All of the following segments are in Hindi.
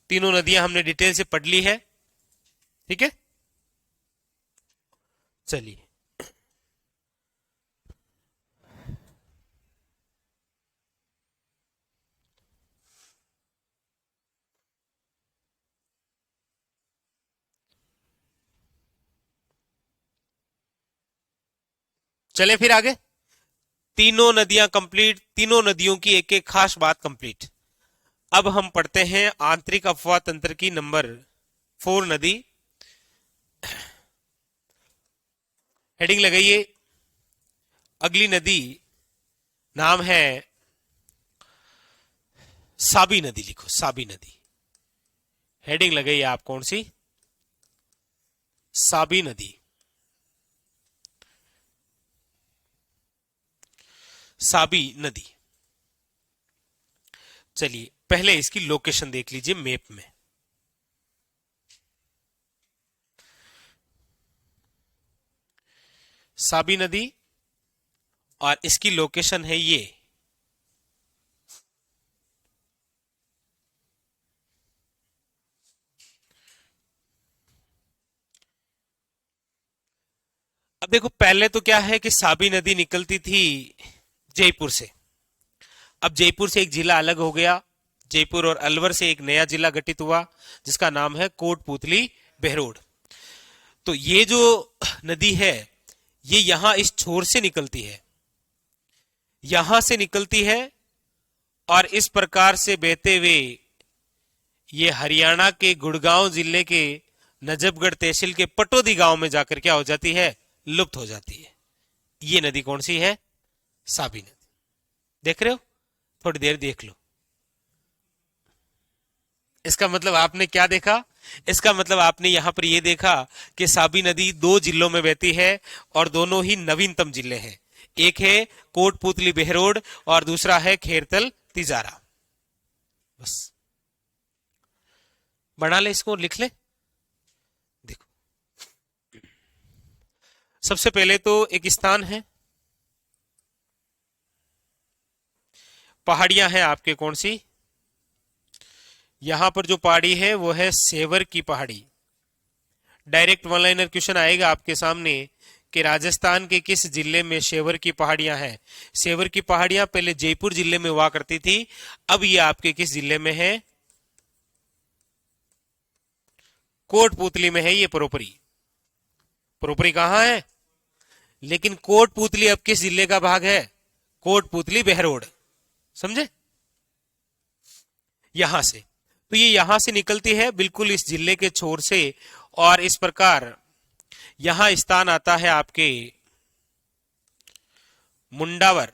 तीनों नदियां हमने डिटेल से पढ़ ली है। ठीक है, चलिए चले फिर आगे। तीनों नदियां कंप्लीट, तीनों नदियों की एक एक खास बात कंप्लीट। अब हम पढ़ते हैं आंतरिक अफवाह तंत्र की नंबर 4 नदी। हेडिंग लगाइए, अगली नदी नाम है साबी नदी, लिखो साबी नदी। हेडिंग लगाइए आप कौन सी, साबी नदी। साबी नदी, चलिए पहले इसकी लोकेशन देख लीजिए मैप में। साबी नदी और इसकी लोकेशन है ये, अब देखो पहले तो क्या है कि साबी नदी निकलती थी जयपुर से। अब जयपुर से एक जिला अलग हो गया, जयपुर और अलवर से एक नया जिला गठित हुआ जिसका नाम है कोटपूतली बहरोड। तो ये जो नदी है ये यहां इस छोर से निकलती है, यहां से निकलती है और इस प्रकार से बहते हुए ये हरियाणा के गुड़गांव जिले के नजफगढ़ तहसील के पटोदी गांव में जाकर क्या हो जाती है, लुप्त हो जाती है। ये नदी कौन सी है, साबी नदी। देख रहे हो, थोड़ी देर देख लो। इसका मतलब आपने क्या देखा, इसका मतलब आपने यहां पर यह देखा कि साबी नदी दो जिलों में बहती है और दोनों ही नवीनतम जिले हैं। एक है कोटपूतली बहरोड और दूसरा है खेरतल तिजारा। बस बना ले, इसको लिख ले। देखो सबसे पहले तो एक स्थान है, पहाड़ियां हैं आपके कौन सी, यहां पर जो पहाड़ी है वो है सेवर की पहाड़ी। डायरेक्ट वन लाइनर क्वेश्चन आएगा आपके सामने कि राजस्थान के किस जिले में सेवर की पहाड़ियां हैं। सेवर की पहाड़ियां पहले जयपुर जिले में हुआ करती थी, अब ये आपके किस जिले में है, कोटपूतली में है। ये परोपरी, परोपरी कहां है, लेकिन कोटपूतली अब किस जिले का भाग है, कोटपूतली बहरोड। समझे, यहां से, तो ये यहां से निकलती है बिल्कुल इस जिले के छोर से और इस प्रकार यहां स्थान आता है आपके मुंडावर।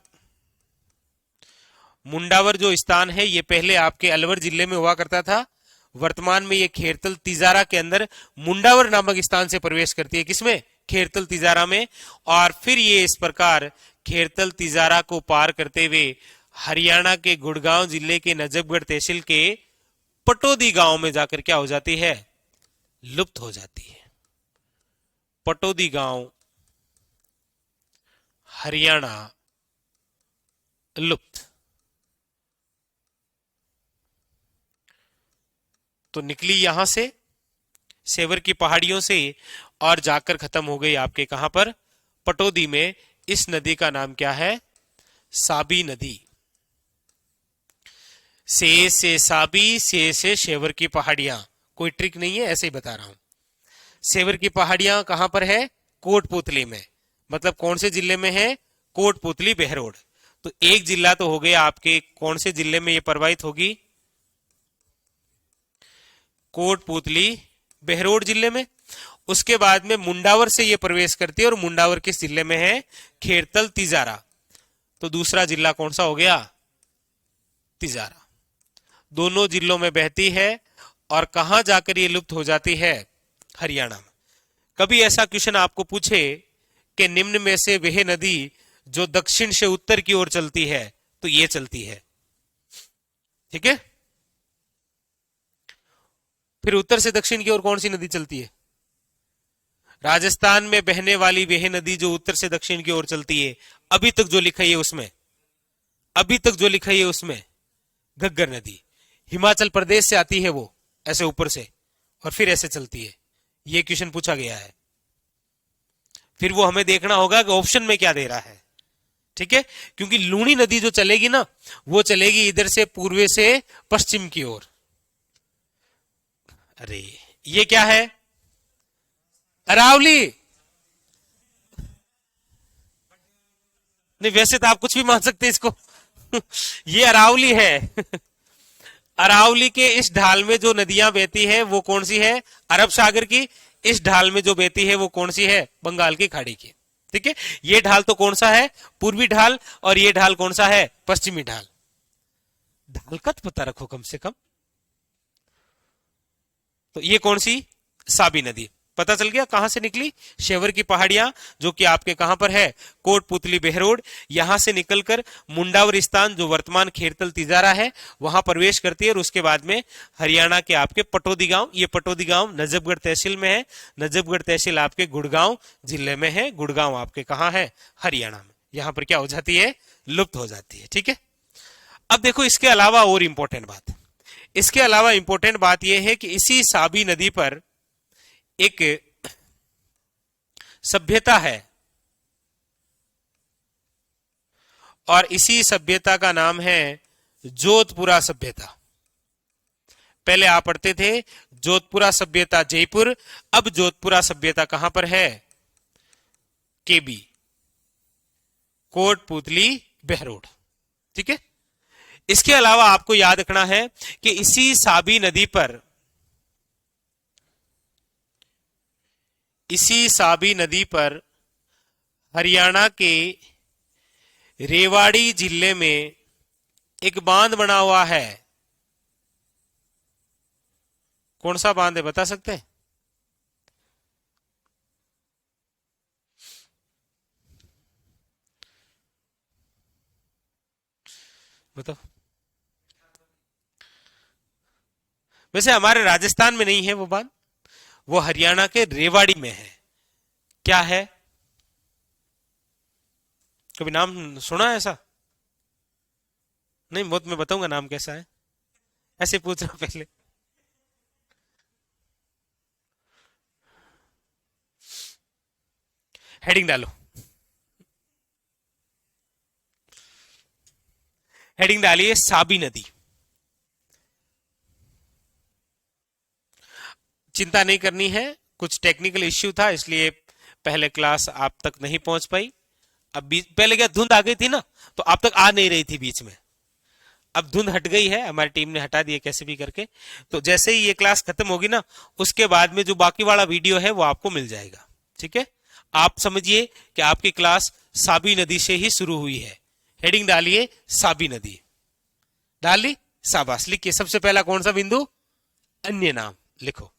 मुंडावर जो स्थान है ये पहले आपके अलवर जिले में हुआ करता था, वर्तमान में ये खेरतल तिजारा के अंदर मुंडावर नामक स्थान से प्रवेश करती है। किसमें, खेरतल तिजारा में। और फिर ये इस प्रकार खेरतल तिजारा को पार करते हुए हरियाणा के गुड़गांव जिले के नजफगढ़ तहसील के पटोदी गांव में जाकर क्या हो जाती है, लुप्त हो जाती है। पटोदी गांव हरियाणा, लुप्त। तो निकली यहां से सेवर की पहाड़ियों से और जाकर खत्म हो गई आपके कहां पर, पटोदी में। इस नदी का नाम क्या है, साबी नदी। से साबी, से सेवर की पहाड़ियां, कोई ट्रिक नहीं है, ऐसे ही बता रहा हूं। सेवर की पहाड़ियां कहां पर है, कोटपूतली में, मतलब कौन से जिले में है, कोटपूतली बहरोड। तो एक जिला तो हो गया आपके, कौन से जिले में ये प्रवाहित होगी, कोटपूतली बहरोड जिले में। उसके बाद में मुंडावर से ये प्रवेश करती है और मुंडावर किस जिले में है, खेरतल तिजारा। तो दूसरा जिला कौन सा हो गया, तिजारा। दोनों जिलों में बहती है और कहां जाकर ये लुप्त हो जाती है, हरियाणा में। कभी ऐसा क्वेश्चन आपको पूछे कि निम्न में से वह नदी जो दक्षिण से उत्तर की ओर चलती है, तो ये चलती है। ठीक है, फिर उत्तर से दक्षिण की ओर कौन सी नदी चलती है, राजस्थान में बहने वाली वह नदी जो उत्तर से दक्षिण की ओर चलती है, अभी तक जो लिखा है उसमें, अभी तक जो लिखा है उसमें घग्गर नदी। हिमाचल प्रदेश से आती है वो, ऐसे ऊपर से, और फिर ऐसे चलती है। ये क्वेश्चन पूछा गया है। फिर वो हमें देखना होगा कि ऑप्शन में क्या दे रहा है। ठीक है, क्योंकि लूनी नदी जो चलेगी ना, वो चलेगी इधर से पूर्व से पश्चिम की ओर। अरे ये क्या है? अरावली। नहीं, वैसे तो आप कुछ भी मान सकते हैं इसको। ये अरावली है। अरावली के इस ढाल में जो नदियां बहती है वो कौन सी है? अरब सागर की। इस ढाल में जो बहती है वो कौन सी है? बंगाल की खाड़ी की। ठीक है, ये ढाल तो कौन सा है? पूर्वी ढाल। और ये ढाल कौन सा है? पश्चिमी ढाल। ढाल का तो पता रखो कम से कम। तो ये कौन सी? साबी नदी। पता चल गया कहां से निकली? शेवर की पहाड़ियां, जो कि आपके कहां पर है? कोटपुतली बहरोड। यहां से निकलकर मुंडावरिस्तान, जो वर्तमान खेरतल तिजारा है, वहां प्रवेश करती है। और उसके बाद में हरियाणा के आपके पटौदी गांव, ये पटौदी गांव नजफगढ़ तहसील में है। नजफगढ़ तहसील आपके गुड़गांव जिले में है। गुड़गांव आपके कहां है? हरियाणा में। यहां पर क्या हो जाती है? लुप्त हो जाती है। ठीक है, अब देखो इसके अलावा और इंपॉर्टेंट बात। इसके अलावा इंपॉर्टेंट बात यह है कि इसी साबी नदी पर एक सभ्यता है, और इसी सभ्यता का नाम है जोधपुरा सभ्यता। पहले आप पढ़ते थे जोधपुरा सभ्यता जयपुर, अब जोधपुरा सभ्यता कहां पर है? केबी, कोटपुतली बहरोड। ठीक है, इसके अलावा आपको याद रखना है कि इसी साबी नदी पर हरियाणा के रेवाड़ी जिले में एक बांध बना हुआ है। कौन सा बांध है, बता सकते हैं? बताओ। वैसे हमारे राजस्थान में नहीं है वो बांध, वो हरियाणा के रेवाड़ी में है। क्या है? कभी नाम सुना है ऐसा? नहीं, बहुत मैं बताऊंगा नाम कैसा है। ऐसे पूछ रहा हूं पहले। हेडिंग डालो, हेडिंग डालिए साबी नदी। चिंता नहीं करनी है, कुछ टेक्निकल इश्यू था इसलिए पहले क्लास आप तक नहीं पहुंच पाई। अब पहले क्या धुंध आ गई थी ना, तो आप तक आ नहीं रही थी बीच में। अब धुंध हट गई है, हमारी टीम ने हटा दी है कैसे भी करके। तो जैसे ही ये क्लास खत्म होगी ना, उसके बाद में जो बाकी वाला वीडियो है वो आपको मिल जाएगा। ठीक है, आप समझिए कि आपकी क्लास साबी नदी से ही शुरू हुई है। हेडिंग डालिए साबी नदी। डाल ली? शाबाश। लिखिए सबसे पहला कौन सा बिंदु? अन्य नाम लिखो।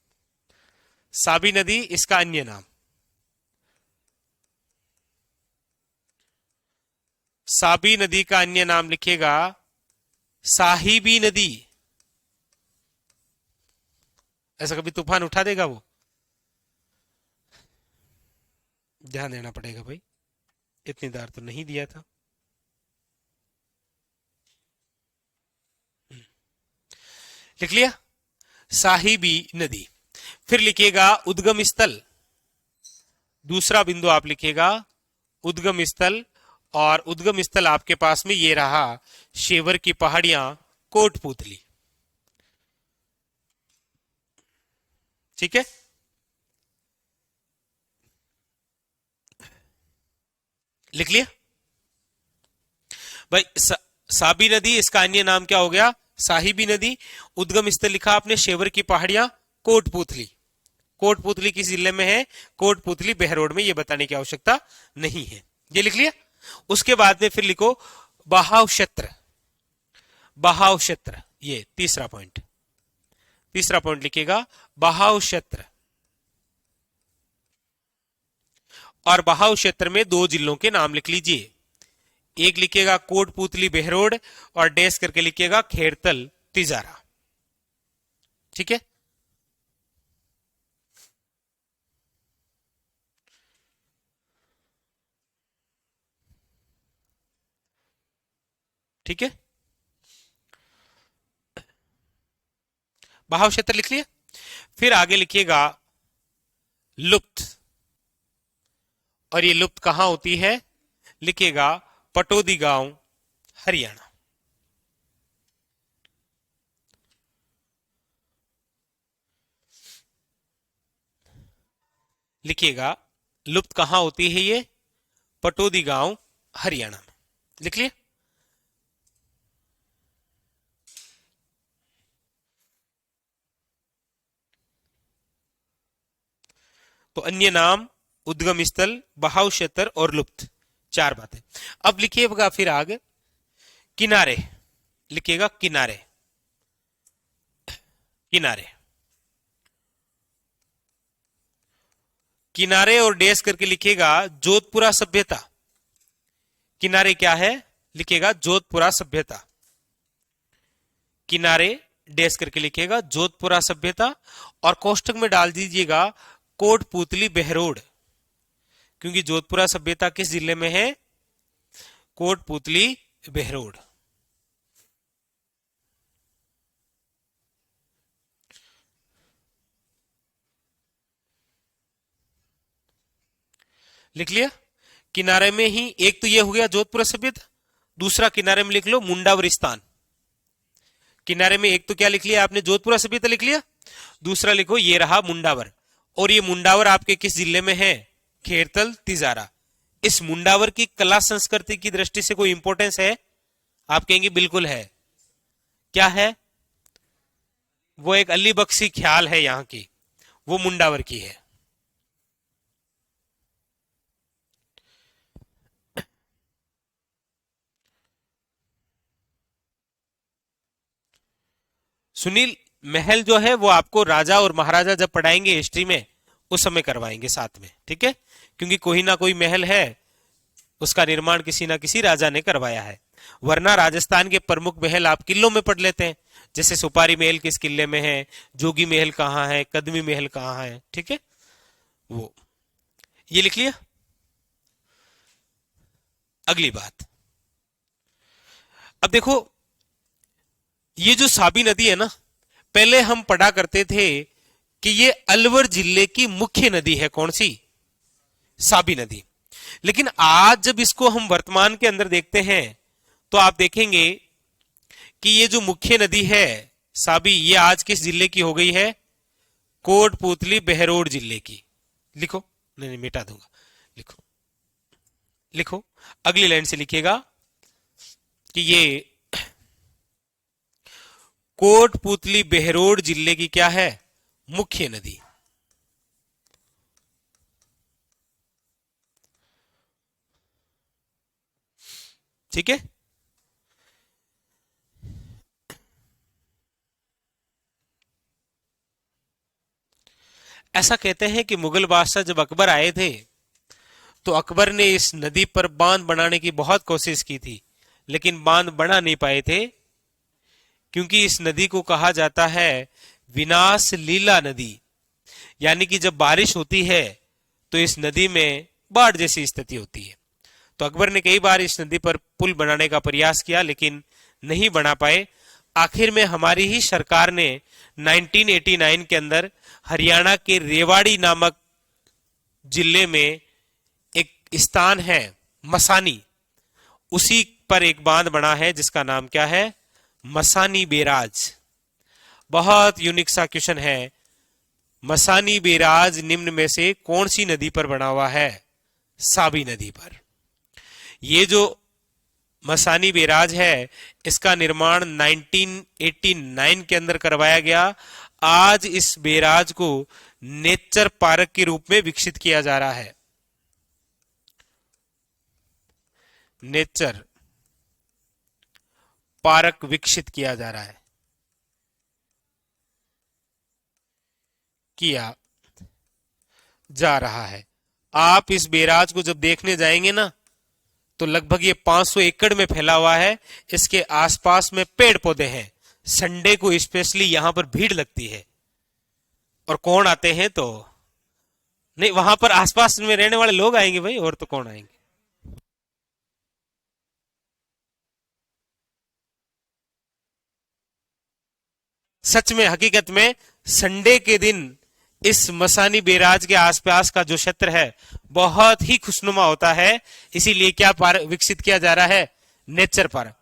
साबी नदी इसका अन्य नाम। साबी नदी का अन्य नाम लिखिएगा साहिबी नदी। ऐसा कभी तूफान उठा देगा वो, ध्यान देना पड़ेगा भाई, इतनी दार तो नहीं दिया था। लिख लिया साहिबी नदी। फिर लिखिएगा उद्गम स्थल। दूसरा बिंदु आप लिखिएगा उद्गम स्थल, और उद्गम स्थल आपके पास में ये रहा शेवर की पहाड़ियां, कोटपुतली। ठीक है, लिख लिया भाई। साबी नदी इसका अन्य नाम क्या हो गया? साहिबी नदी। उद्गम स्थल लिखा आपने शेवर की पहाड़ियां, कोटपुतली। कोटपुतली किस जिले में है? कोटपुतली बहरोड में। यह बताने की आवश्यकता नहीं है, ये लिख लिया। उसके बाद में फिर लिखो बहाव क्षेत्र। बहाव क्षेत्र, ये तीसरा पॉइंट। तीसरा पॉइंट लिखिएगा बहाव क्षेत्र। और बहाव क्षेत्र में दो जिलों के नाम लिख लीजिए। एक लिखिएगा कोटपुतली बहरोड, और डैश करके लिखिएगा खेरतल तिजारा। ठीक है, ठीक है बहाव क्षेत्र लिख लिया। फिर आगे लिखिएगा लुप्त, और ये लुप्त कहां होती है, लिखिएगा पटौदी गांव हरियाणा। लिखिएगा लुप्त कहां होती है, ये पटौदी गांव हरियाणा में। लिख लिया। तो अन्य नाम, उद्गम स्थल, बहाव क्षेत्र और लुप्त, चार बातें। अब लिखिएगा फिर आगे किनारे, लिखिएगा किनारे, किनारे, किनारे और डैश करके लिखिएगा जोधपुरा सभ्यता। किनारे क्या है, लिखिएगा जोधपुरा सभ्यता। किनारे डैश करके लिखिएगा जोधपुरा सभ्यता, और कोष्टक में डाल दीजिएगा कोटपुतली बहरोड, क्योंकि जोधपुरा सभ्यता किस जिले में है, कोटपुतली बहरोड। लिख लिया। किनारे में ही एक तो ये हो गया जोधपुरा सभ्यता, दूसरा किनारे में लिख लो मुंडावरिस्तान। किनारे में एक तो क्या लिख लिया आपने, जोधपुरा सभ्यता लिख लिया, दूसरा लिखो ये रहा मुंडावर। और ये मुंडावर आपके किस जिले में है, खेरतल तिजारा। इस मुंडावर की कला संस्कृति की दृष्टि से कोई इंपॉर्टेंस है, आप कहेंगे बिल्कुल है। क्या है, वो एक अली बख्शी ख्याल है यहां की, वो मुंडावर की है। सुनील, महल जो है वो आपको राजा और महाराजा जब पढ़ाएंगे हिस्ट्री में उस समय करवाएंगे साथ में, ठीक है, क्योंकि कोई ना कोई महल है, उसका निर्माण किसी ना किसी राजा ने करवाया है। वरना राजस्थान के प्रमुख महल आप किलों में पढ़ लेते हैं, जैसे सुपारी महल किस किले में है, जोगी महल कहां है, कदमी महल कहां है, ठीक है, वो ये लिख लिया। अगली बात, अब देखो ये जो साबी नदी है ना, पहले हम पढ़ा करते थे कि ये अलवर जिले की मुख्य नदी है, कौन सी, साबी नदी। लेकिन आज जब इसको हम वर्तमान के अंदर देखते हैं तो आप देखेंगे कि ये जो मुख्य नदी है साबी, ये आज किस जिले की हो गई है, कोटपुतली बहरोड जिले की। लिखो, नहीं मिटा दूंगा, लिखो, लिखो। अगली लाइन से लिखिएगा कि ये कोटपुतली बहरोड जिले की क्या है, मुख्य नदी। ठीक है, ऐसा कहते हैं कि मुगल बादशाह जब अकबर आए थे तो अकबर ने इस नदी पर बांध बनाने की बहुत कोशिश की थी, लेकिन बांध बना नहीं पाए थे, क्योंकि इस नदी को कहा जाता है विनाश लीला नदी। यानी कि जब बारिश होती है तो इस नदी में बाढ़ जैसी स्थिति होती है। तो अकबर ने कई बार इस नदी पर पुल बनाने का प्रयास किया, लेकिन नहीं बना पाए। आखिर में हमारी ही सरकार ने 1989 के अंदर हरियाणा के रेवाड़ी नामक जिले में एक स्थान है मसानी, उसी पर एक बांध बना है जिसका नाम क्या है, मसानी बैराज। बहुत यूनिक सा क्वेश्चन है, मसानी बैराज निम्न में से कौन सी नदी पर बना हुआ है, साबी नदी पर। ये जो मसानी बैराज है इसका निर्माण 1989 के अंदर करवाया गया। आज इस बैराज को नेचर पार्क के रूप में विकसित किया जा रहा है, नेचर पार्क विकसित किया जा रहा है, किया जा रहा है। आप इस बैराज को जब देखने जाएंगे ना तो लगभग ये 500 एकड़ में फैला हुआ है। इसके आसपास में पेड़ पौधे हैं। संडे को स्पेशली यहां पर भीड़ लगती है, और कौन आते हैं तो नहीं, वहां पर आसपास में रहने वाले लोग आएंगे भाई, और तो कौन आएंगे। सच में हकीकत में संडे के दिन इस मसानी बैराज के आसपास का जो क्षेत्र है बहुत ही खुशनुमा होता है। इसीलिए क्या पार्क विकसित किया जा रहा है? Nature park.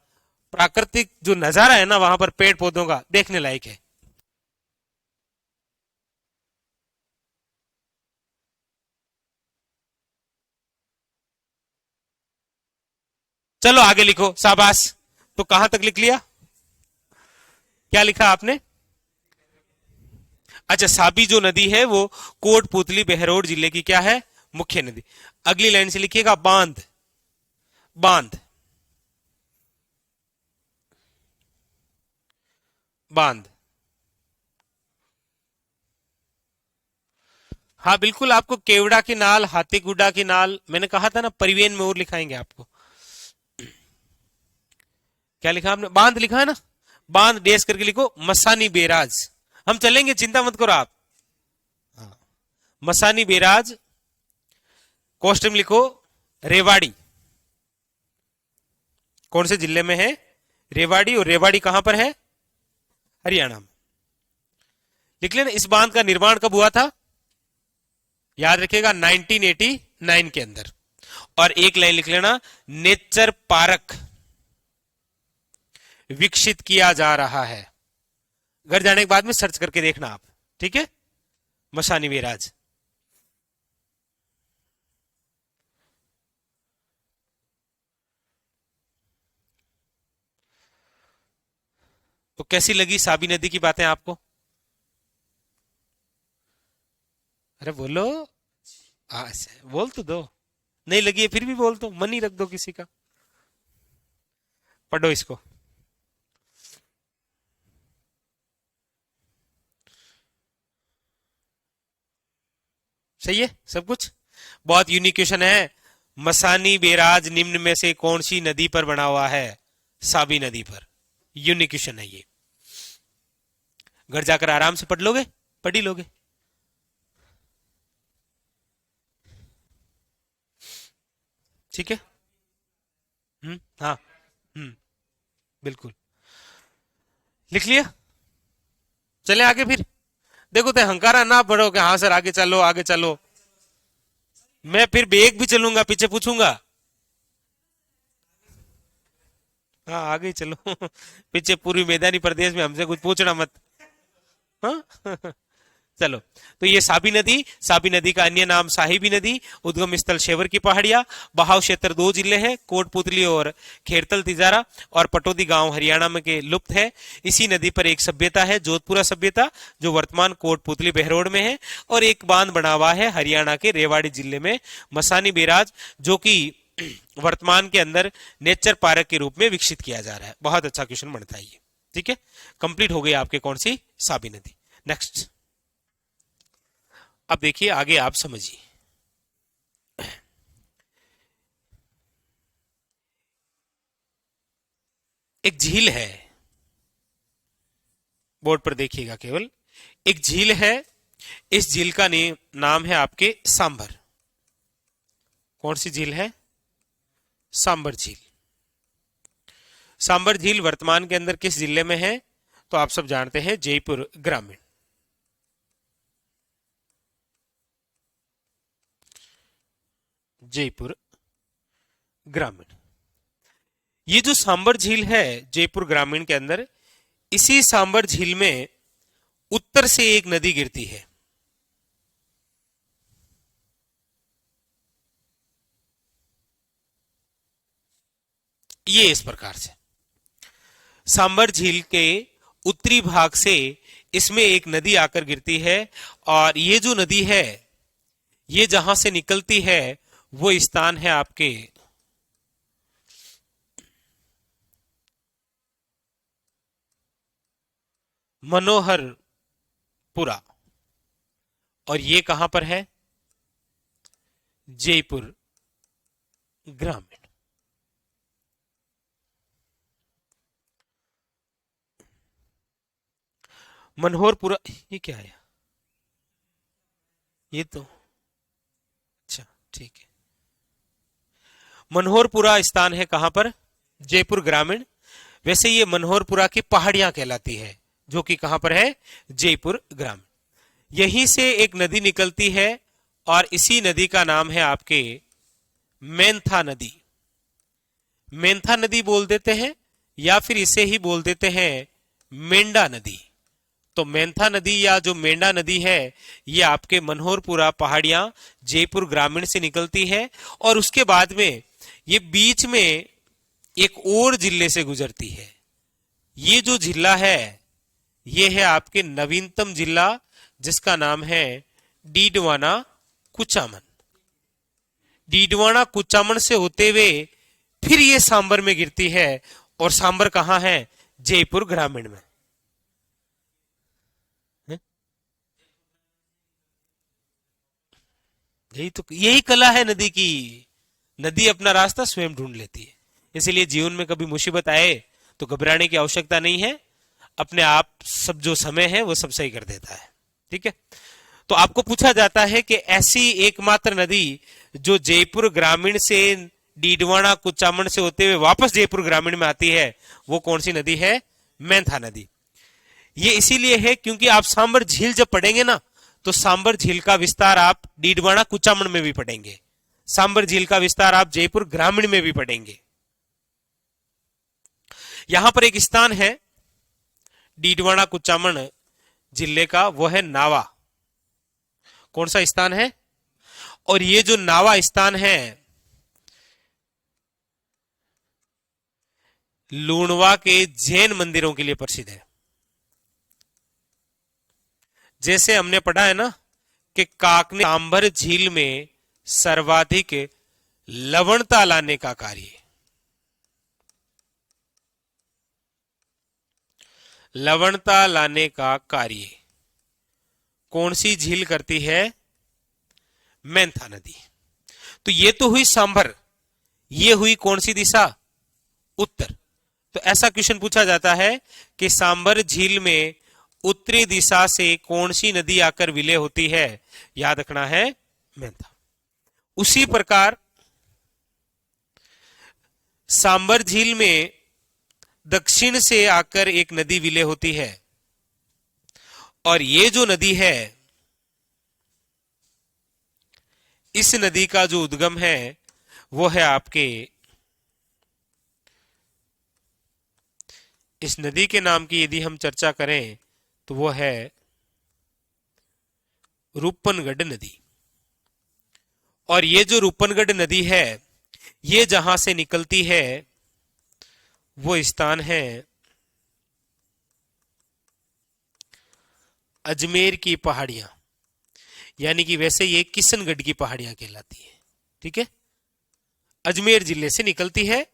प्राकृतिक जो नजारा है ना वहां पर पेड़ पौधों का, देखने लायक है। चलो आगे लिखो, शाबाश। तो कहां तक लिख लिया? क्या लिखा आपने? अच्छा, साबी जो नदी है वो कोटपुतली बहरौर जिले की क्या है? मुख्य नदी। अगली लाइन से लिखिएगा बांध। बांध, बांध। हाँ बिल्कुल, आपको केवड़ा की नाल, हाथीगुड्डा की नाल, मैंने कहा था ना परिवेन में और लिखाएंगे आपको। क्या लिखा आपने? बांध लिखा है ना? बांध डेस करके लिखो मसानी बैराज। हम चलेंगे, चिंता मत करो आप। हाँ। मसानी बैराज, कोष्ट में लिखो रेवाड़ी। कौन से जिले में है? रेवाड़ी। और रेवाड़ी कहां पर है? हरियाणा में। लिख लेना। इस बांध का निर्माण कब हुआ था? याद रखिएगा 1989 के अंदर। और एक लाइन लिख लेना, नेचर पार्क विकसित किया जा रहा है। घर जाने के बाद में सर्च करके देखना आप, ठीक है? मसानी बैराज। तो कैसी लगी साबी नदी की बातें आपको? अरे बोलो। ऐसे बोल तो दो। नहीं लगी है फिर भी बोल दो, मन ही रख दो किसी का। पढ़ो इसको। सही है सब कुछ? बहुत यूनिक क्वेश्चन है। मसानी बैराज निम्न में से कौन सी नदी पर बना हुआ है? साबी नदी पर। यूनिक क्वेश्चन है ये। घर जाकर आराम से पढ़ लोगे, पढ़ ही लोगे। ठीक है। हाँ। बिल्कुल। लिख लिया? चले आगे फिर। देखो तो हंकारा ना पड़ो कि हाँ सर आगे चलो आगे चलो। मैं फिर बेग भी चलूंगा, पीछे पूछूंगा। हाँ आगे ही चलो। पीछे पूर्वी मैदानी प्रदेश में हमसे कुछ पूछना मत। हाँ। चलो। तो ये साबी नदी का अन्य नाम साहिबी नदी, उद्गम स्थल शेवर की पहाड़ियां, बहाव क्षेत्र 2 जिले हैं, कोटपुतली और खेरतल तिजारा, और पटौदी गांव हरियाणा में के लुप्त है। इसी नदी पर एक सभ्यता है, जोधपुरा सभ्यता, जो वर्तमान कोटपुतली बहरोड में है। और एक बांध बना हुआ है हरियाणा के रेवाड़ी जिले में, मसानी बैराज, जो कि वर्तमान के अंदर नेचर पार्क के रूप में विकसित किया जा रहा है। बहुत अच्छा क्वेश्चन बनता है ये। ठीक है, कंप्लीट हो गई आपके कौन सी? साबी नदी। नेक्स्ट। अब देखिए आगे आप समझिए। एक झील है, बोर्ड पर देखिएगा केवल। एक झील है, इस झील का नाम है आपके सांबर। कौन सी झील है? सांबर झील। सांबर झील वर्तमान के अंदर किस जिले में है? तो आप सब जानते हैं, जयपुर ग्रामीण। जयपुर ग्रामीण। ये जो सांबर झील है जयपुर ग्रामीण के अंदर, इसी सांबर झील में उत्तर से एक नदी गिरती है। ये इस प्रकार से सांबर झील के उत्तरी भाग से इसमें एक नदी आकर गिरती है। और ये जो नदी है, ये जहां से निकलती है वो स्थान है आपके मनोहरपुरा। और ये कहां पर है? जयपुर ग्रामीण। मनोहरपुरा, ये क्या है? ये तो अच्छा ठीक है। मनोहरपुरा स्थान है कहां पर? जयपुर ग्रामीण। वैसे ये मनोहरपुरा की पहाड़ियां कहलाती है, जो कि कहां पर है, जयपुर ग्रामीण। यहीं से एक नदी निकलती है और इसी नदी का नाम है आपके मेंथा नदी। मेंथा नदी बोल देते हैं या फिर इसे ही बोल देते हैं मेंढा नदी। तो मेंथा नदी या जो मेंढा नदी है ये आपके मनोहरपुरा पहाड़ियां जयपुर ग्रामीण से निकलती है और उसके बाद में ये बीच में एक और जिले से गुजरती है। ये जो जिला है ये है आपके नवीनतम जिला जिसका नाम है डीडवाना कुचामन। डीडवाना कुचामन से होते हुए फिर ये सांबर में गिरती है और सांबर कहां है, जयपुर ग्रामीण में। यही कला है नदी की। नदी अपना रास्ता स्वयं ढूंढ लेती है। इसलिए जीवन में कभी मुसीबत आए तो घबराने की आवश्यकता नहीं है, अपने आप सब जो समय है वो सब सही कर देता है। ठीक है, तो आपको पूछा जाता है कि ऐसी एकमात्र नदी जो जयपुर ग्रामीण से डीडवाना कुचामन से होते हुए वापस जयपुर ग्रामीण में आती है वो कौन सी नदी है, मेंथा नदी। ये इसीलिए है क्योंकि आप सांबर झील जब पढ़ेंगे ना तो सांबर झील का विस्तार आप डीडवाना कुचामन में भी पढ़ेंगे, सांबर झील का विस्तार आप जयपुर ग्रामीण में भी पढ़ेंगे। यहां पर एक स्थान है डीडवाना कुचामन जिले का, वो है नावा। कौन सा स्थान है, और ये जो नावा स्थान है लूणवा के जैन मंदिरों के लिए प्रसिद्ध है। जैसे हमने पढ़ा है ना कि काक ने सांबर झील में सर्वाधिक लवणता लाने का कार्य, लवणता लाने का कार्य कौन सी झील करती है, मेंथा नदी। तो ये तो हुई सांबर, ये हुई कौन सी दिशा, उत्तर। तो ऐसा क्वेश्चन पूछा जाता है कि सांबर झील में उत्तरी दिशा से कौन सी नदी आकर विलय होती है, याद रखना है मेंथा। उसी प्रकार सांबर झील में दक्षिण से आकर एक नदी विलय होती है और ये जो नदी है इस नदी का जो उद्गम है वो है आपके, इस नदी के नाम की यदि हम चर्चा करें तो वो है रूपनगढ़ नदी। और ये जो रूपनगढ़ नदी है ये जहां से निकलती है वो स्थान है अजमेर की पहाड़ियां, यानी कि वैसे ये किशनगढ़ की पहाड़ियां कहलाती है। ठीक है, अजमेर जिले से निकलती है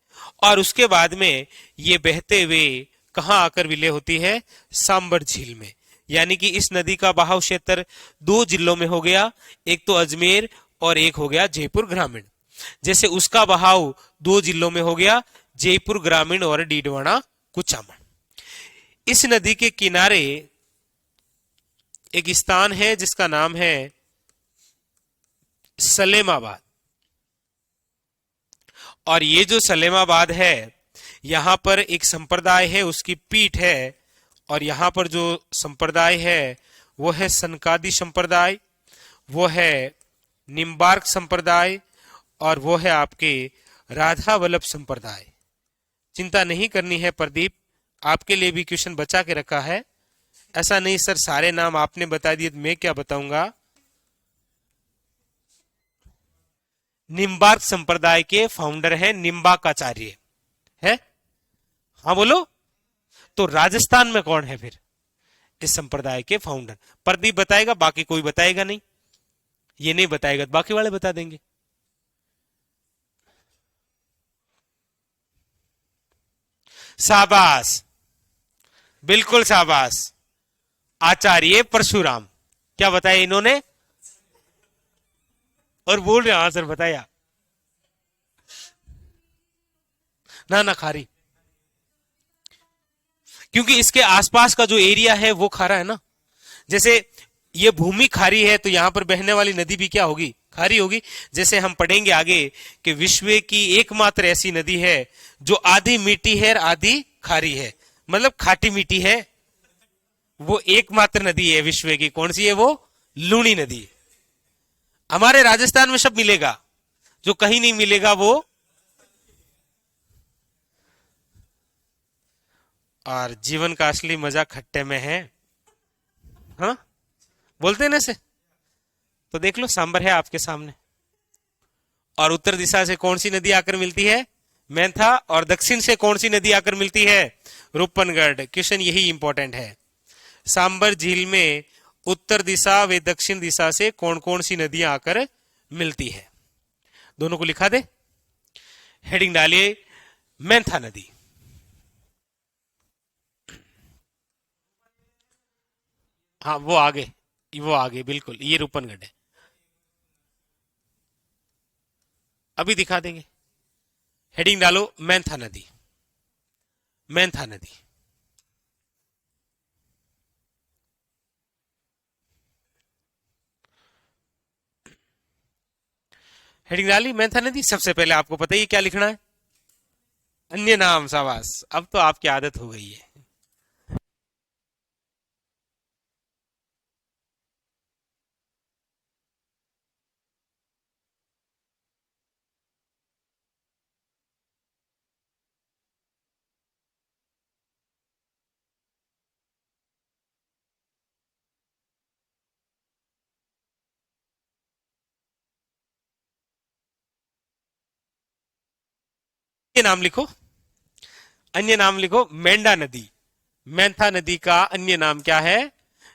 और उसके बाद में ये बहते हुए कहां आकर विलय होती है, सांबर झील में। यानी कि इस नदी का बहाव क्षेत्र दो जिलों में हो गया, एक तो अजमेर और एक हो गया जयपुर ग्रामीण। जैसे उसका बहाव दो जिलों में हो गया, जयपुर ग्रामीण और डीडवाना कुचामन। इस नदी के किनारे एक स्थान है जिसका नाम है सलेमाबाद। और ये जो सलेमाबाद है यहां पर एक संप्रदाय है, उसकी पीठ है, और यहां पर जो संप्रदाय है वो है सनकादी संप्रदाय, वो है निम्बार्क संप्रदाय और वो है आपके राधा वल्लभ संप्रदाय। चिंता नहीं करनी है प्रदीप, आपके लिए भी क्वेश्चन बचा के रखा है। ऐसा नहीं सर सारे नाम आपने बता दिए तो मैं क्या बताऊंगा। निम्बार्क संप्रदाय के फाउंडर हैं निम्बार्काचार्य है, हाँ बोलो। तो राजस्थान में कौन है फिर इस संप्रदाय के फाउंडर, प्रदीप बताएगा, बाकी कोई बताएगा नहीं। ये नहीं बताएगा तो बाकी वाले बता देंगे। शाबाश, बिल्कुल शाबाश, आचार्य परशुराम। क्या बताया इन्होंने, और बोल रहे हाँ सर बताया ना, ना खारी, क्योंकि इसके आसपास का जो एरिया है वो खारा है ना। जैसे ये भूमि खारी है तो यहां पर बहने वाली नदी भी क्या होगी, खारी होगी। जैसे हम पढ़ेंगे आगे कि विश्व की एकमात्र ऐसी नदी है जो आधी मीठी है और आधी खारी है, मतलब खाटी मीठी है। वो एकमात्र नदी है विश्व की, कौन सी है वो? लूणी नदी है। हमारे राजस्थान में सब मिलेगा, जो कहीं नहीं मिलेगा वो। और जीवन का असली मजा खट्टे में है, हाँ, बोलते हैं ना से। तो देख लो, सांबर है आपके सामने। और उत्तर दिशा से कौन सी नदी आकर मिलती है? मैंथा। और दक्षिण से कौन सी नदी आकर मिलती है? रूपनगढ़। क्वेश्चन यही इंपॉर्टेंट है, सांबर झील में उत्तर दिशा व दक्षिण दिशा से कौन कौन सी नदियां आकर मिलती है? दोनों को लिखा दे, हेडिंग डालिए मैंथा नदी। हाँ वो आगे बिल्कुल, ये रूपनगढ़ है। अभी दिखा देंगे। हेडिंग डालो मैंथा नदी, मैंथा नदी। हेडिंग डाली मैंथा नदी। सबसे पहले आपको पता ही है क्या लिखना है? अन्य नाम। शाबाश, अब तो आपकी आदत हो गई है। ये नाम लिखो, अन्य नाम लिखो मेंढा नदी। मैंथा नदी का अन्य नाम क्या है?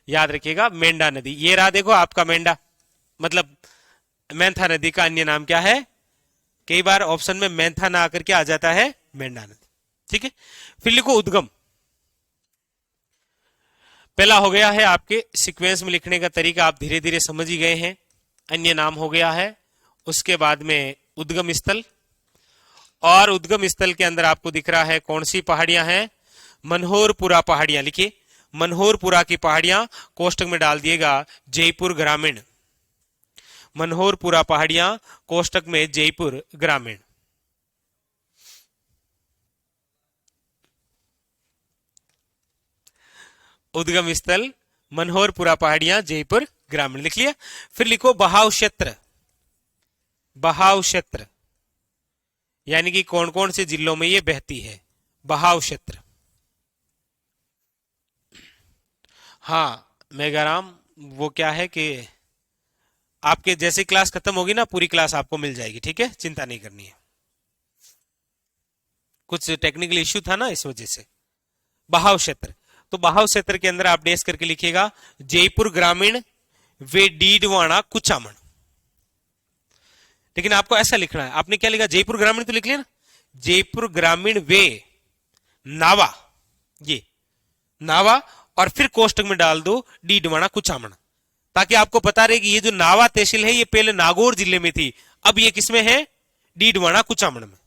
याद रखिएगा, मेंढा नदी। ये रहा देखो आपका मेंढा, मतलब मैंथा नदी का अन्य नाम क्या है? कई बार ऑप्शन में मैंथा ना आकर के आ जाता है मेंढा नदी। ठीक है, फिर लिखो उद्गम। पहला हो गया है आपके सीक्वेंस में लिखने का तरीका, आप धीरे धीरे समझ ही गए हैं। अन्य नाम हो गया है, उसके बाद में उद्गम स्थल। और उद्गम स्थल के अंदर आपको दिख रहा है कौन सी पहाड़ियां हैं? मनोहरपुरा पहाड़ियां। लिखिए मनोहरपुरा की पहाड़ियां, कोष्टक में डाल दिएगा जयपुर ग्रामीण। मनोहरपुरा पहाड़ियां, कोष्टक में जयपुर ग्रामीण। उद्गम स्थल मनोहरपुरा पहाड़ियां, जयपुर ग्रामीण लिख लिया। फिर लिखो बहाव क्षेत्र। बहाव क्षेत्र यानी कि कौन कौन से जिलों में ये बहती है? बहाव क्षेत्र। हाँ मेघाराम, वो क्या है कि आपके जैसे क्लास खत्म होगी ना, पूरी क्लास आपको मिल जाएगी। ठीक है, चिंता नहीं करनी है। कुछ टेक्निकल इश्यू था ना, इस वजह से। बहाव क्षेत्र, तो बहाव क्षेत्र के अंदर आप डेस करके लिखिएगा जयपुर ग्रामीण वे डीडवाना कुचामन। लेकिन आपको ऐसा लिखना है, आपने क्या लिखा? जयपुर ग्रामीण तो लिख लिया ना, जयपुर ग्रामीण वे नावा, ये नावा, और फिर कोष्टक में डाल दो डीडवाना कुचामन, ताकि आपको पता रहे कि ये जो नावा तहसील है ये पहले नागौर जिले में थी, अब ये किसमें है? डीडवाना कुचामन में।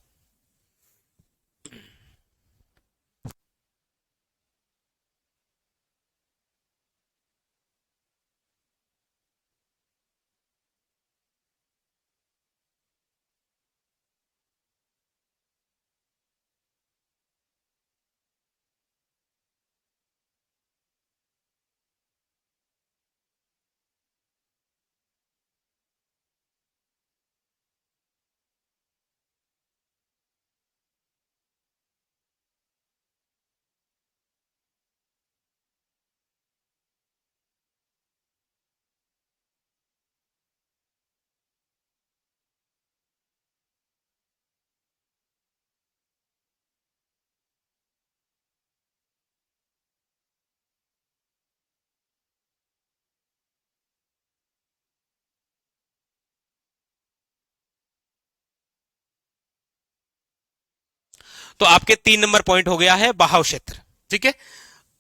तो आपके 3 नंबर पॉइंट हो गया है बहाव क्षेत्र। ठीक है,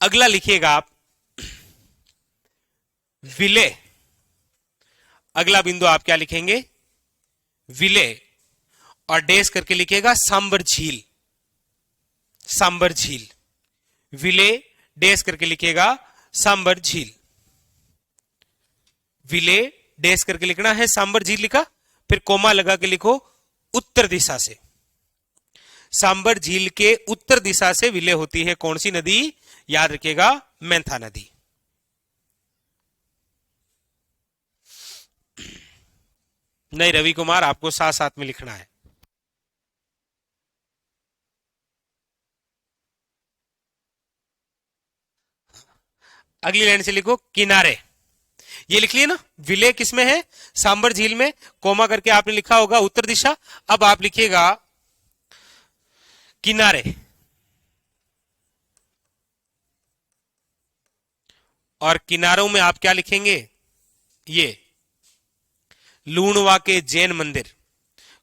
अगला लिखिएगा आप विले। अगला बिंदु आप क्या लिखेंगे? विले, और डेस करके लिखिएगा सांबर झील। सांबर झील, विले डेस करके लिखिएगा सांबर झील। विले डेस करके लिखना है, सांबर झील लिखा, फिर कोमा लगा के लिखो उत्तर दिशा से। सांबर झील के उत्तर दिशा से विलय होती है कौन सी नदी? याद रखिएगा मैंथा नदी। नहीं रवि कुमार, आपको साथ साथ में लिखना है। अगली लाइन से लिखो किनारे। ये लिख लिया ना, विलय किसमें है? सांबर झील में। कोमा करके आपने लिखा होगा उत्तर दिशा। अब आप लिखिएगा किनारे, और किनारों में आप क्या लिखेंगे? ये लूणवा के जैन मंदिर,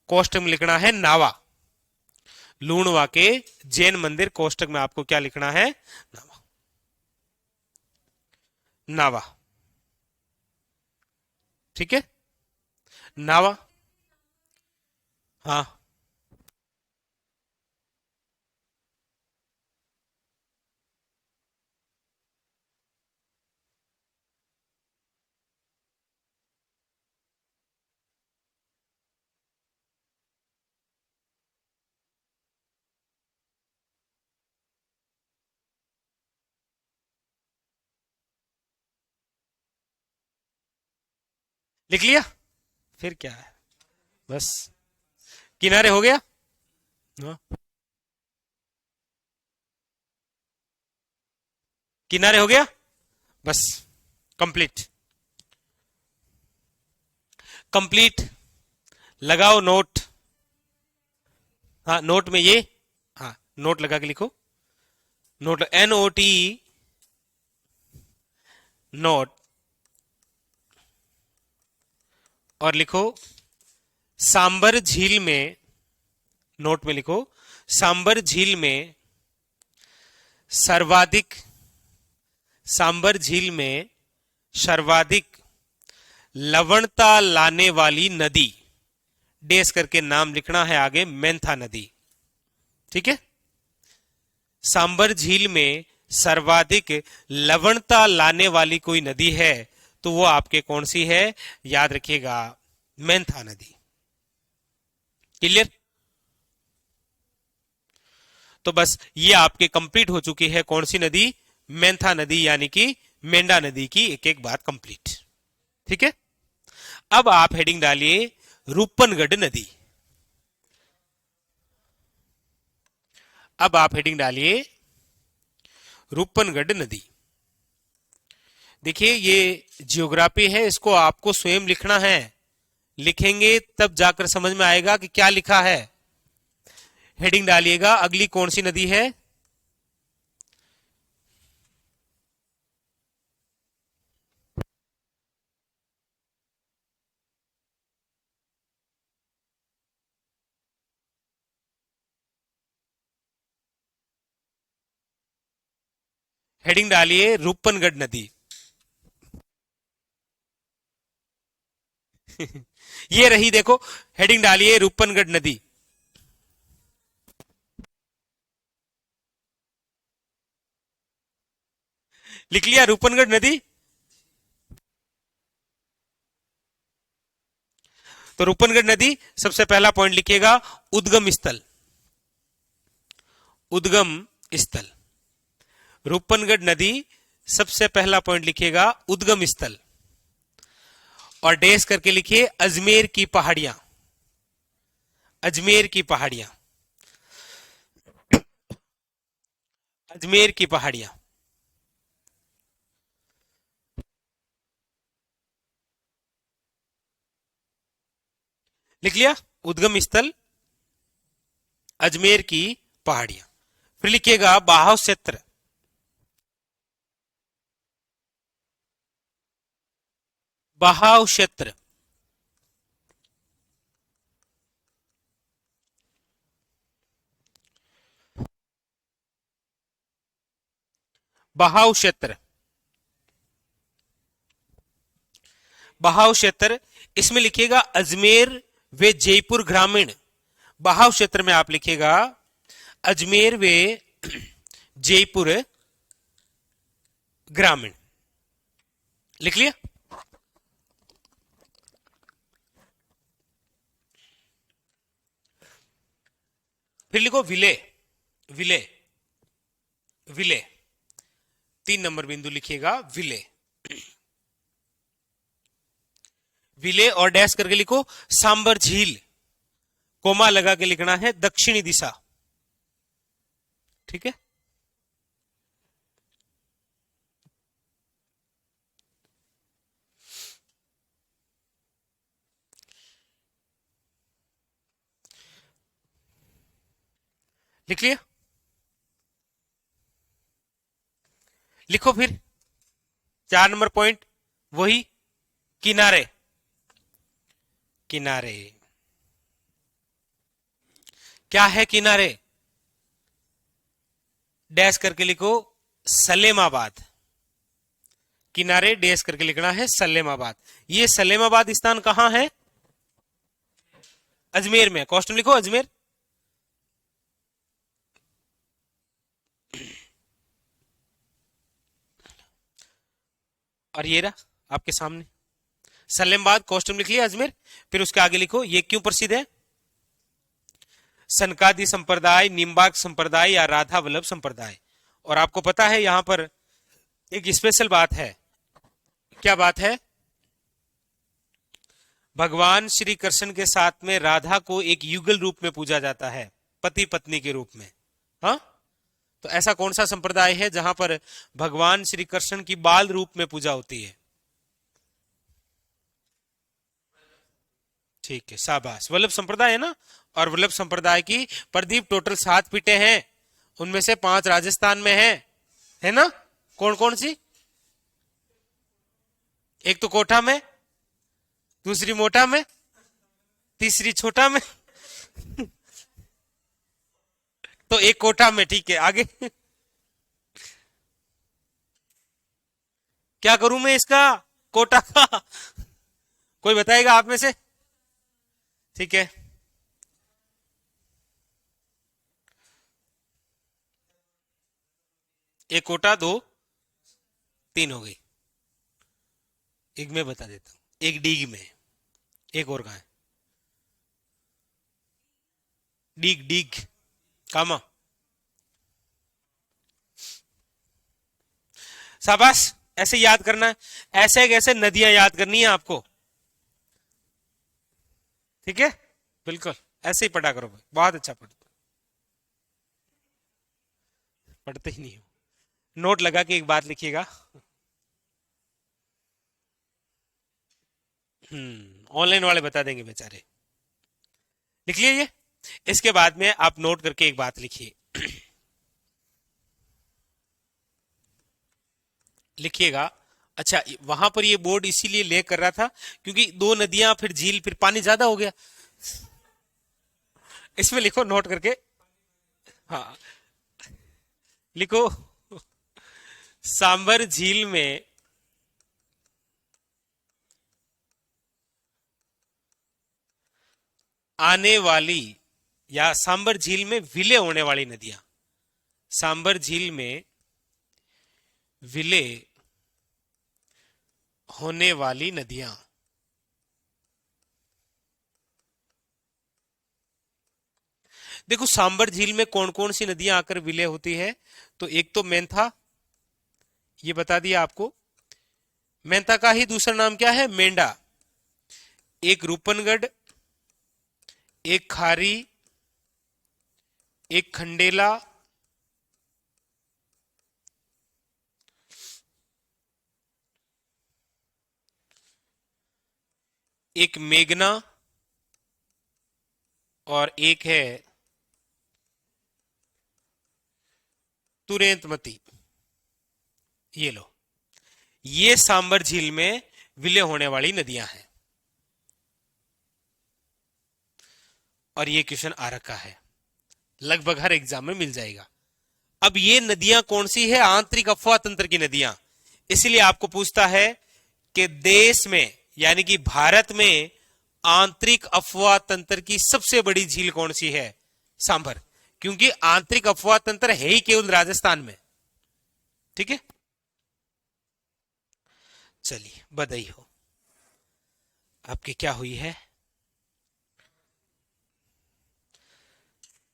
कोष्टक में लिखना है नावा। लूणवा के जैन मंदिर, कोष्टक में आपको क्या लिखना है? नावा। नावा, ठीक है, नावा। हाँ, लिख लिया? फिर क्या है, बस किनारे हो गया। हाँ, किनारे हो गया, बस कंप्लीट। कंप्लीट, लगाओ नोट। हाँ, नोट में ये, हाँ नोट लगा के लिखो। Note, NOT, note. और लिखो सांबर झील में, नोट में लिखो सांबर झील में सर्वाधिक, सांबर झील में सर्वाधिक लवणता लाने वाली नदी, डेस करके नाम लिखना है आगे, मेंथा नदी। ठीक है, सांबर झील में सर्वाधिक लवणता लाने वाली कोई नदी है तो वो आपके कौन सी है? याद रखिएगा, मेंथा नदी। क्लियर? तो बस ये आपके कंप्लीट हो चुकी है कौन सी नदी? मेंथा नदी, यानी कि मेंढा नदी की एक एक बात कंप्लीट। ठीक है, अब आप हेडिंग डालिए रूपनगढ़ नदी। अब आप हेडिंग डालिए रूपनगढ़ नदी। देखिए ये जियोग्राफी है, इसको आपको स्वयं लिखना है। लिखेंगे तब जाकर समझ में आएगा कि क्या लिखा है। हेडिंग डालिएगा, अगली कौन सी नदी है? हेडिंग डालिए रूपनगढ़ नदी। ये रही, देखो हेडिंग डालिए रूपनगढ़ नदी। लिख लिया रूपनगढ़ नदी? तो रूपनगढ़ नदी सबसे पहला पॉइंट लिखिएगा, उद्गम स्थल। उद्गम स्थल, रूपनगढ़ नदी सबसे पहला पॉइंट लिखिएगा उद्गम स्थल। और डेस करके लिखिए अजमेर की पहाड़ियां। अजमेर की पहाड़ियां, अजमेर की पहाड़ियां। लिख लिया, उद्गम स्थल अजमेर की पहाड़ियां। फिर लिखिएगा बहाव क्षेत्र। बहाव क्षेत्र, बहाव क्षेत्र, बहाव क्षेत्र। इसमें लिखिएगा अजमेर व जयपुर ग्रामीण। बहाव क्षेत्र में आप लिखिएगा अजमेर व जयपुर ग्रामीण। लिख लिया? फिर लिखो विले। विले, विले, 3 नंबर बिंदु लिखिएगा विले। विले और डैश करके लिखो सांबर झील, कोमा लगा के लिखना है दक्षिणी दिशा। ठीक है, लिख लिया? लिखो फिर 4 नंबर पॉइंट, वही किनारे। किनारे क्या है? किनारे डैश करके लिखो सलेमाबाद। किनारे डैश करके लिखना है सलेमाबाद। ये सलेमाबाद स्थान कहां है? अजमेर में। क्वेश्चन लिखो अजमेर। और ये रहा आपके सामने सलेमाबाद, कॉस्ट्यूम लिख लिया अजमेर। फिर उसके आगे लिखो ये क्यों प्रसिद्ध है? सनकादि संप्रदाय, निम्बार्क संप्रदाय या राधा वल्लभ संप्रदाय। और आपको पता है यहां पर एक स्पेशल बात है। क्या बात है? भगवान श्री कृष्ण के साथ में राधा को एक युगल रूप में पूजा जाता है, पति पत्नी के रूप में। हाँ, तो ऐसा कौन सा संप्रदाय है जहां पर भगवान श्री कृष्ण की बाल रूप में पूजा होती है? ठीक है, शाबाश, वल्लभ संप्रदाय है ना। और वल्लभ संप्रदाय की प्रदीप टोटल 7 पीठें हैं, उनमें से 5 राजस्थान में है ना? कौन कौन सी? एक तो कोठा में, दूसरी मोटा में, तीसरी छोटा में तो एक कोठा में। ठीक है, आगे क्या करूं मैं इसका कोटा का? कोई बताएगा आप में से? ठीक है, एक कोटा, 2, 3 हो गई। एक मैं बता देता हूं, एक डीग में, एक और कहा है? डीग डीग कामा। शाबाश, ऐसे याद करना है, ऐसे कैसे नदियां याद करनी है आपको। ठीक है, बिल्कुल ऐसे ही पढ़ा करो भाई, बहुत अच्छा पढ़ते। पढ़ते ही नहीं हो। नोट लगा के एक बात लिखिएगा। ऑनलाइन वाले बता देंगे बेचारे। लिख लिया ये? इसके बाद में आप नोट करके एक बात लिखिए, लिखिएगा। अच्छा, वहां पर ये बोर्ड इसीलिए ले कर रहा था क्योंकि 2 नदियां फिर झील फिर पानी ज्यादा हो गया। इसमें लिखो नोट करके। हाँ, लिखो सांबर झील में आने वाली या सांबर झील में विलय होने वाली नदियां। सांबर झील में विलय होने वाली नदियां। देखो सांबर झील में कौन कौन सी नदियां आकर विलय होती है? तो एक तो मेंथा, ये बता दिया आपको। मेंथा का ही दूसरा नाम क्या है? मेंढा। एक रूपनगढ़, एक खारी, एक खंडेला, एक मेघना और एक है तुरेंतमती। ये लो, ये सांबर झील में विलय होने वाली नदियां हैं। और ये क्वेश्चन आ रखा है, लगभग हर एग्जाम में मिल जाएगा। अब ये नदियां कौन सी है? आंतरिक अफवाह तंत्र की नदियां। इसलिए आपको पूछता है कि देश में यानी कि भारत में आंतरिक अफवाह तंत्र की सबसे बड़ी झील कौन सी है? सांभर, क्योंकि आंतरिक अफवाह तंत्र है ही केवल राजस्थान में। ठीक है, चलिए बधाई हो, आपकी क्या हुई है?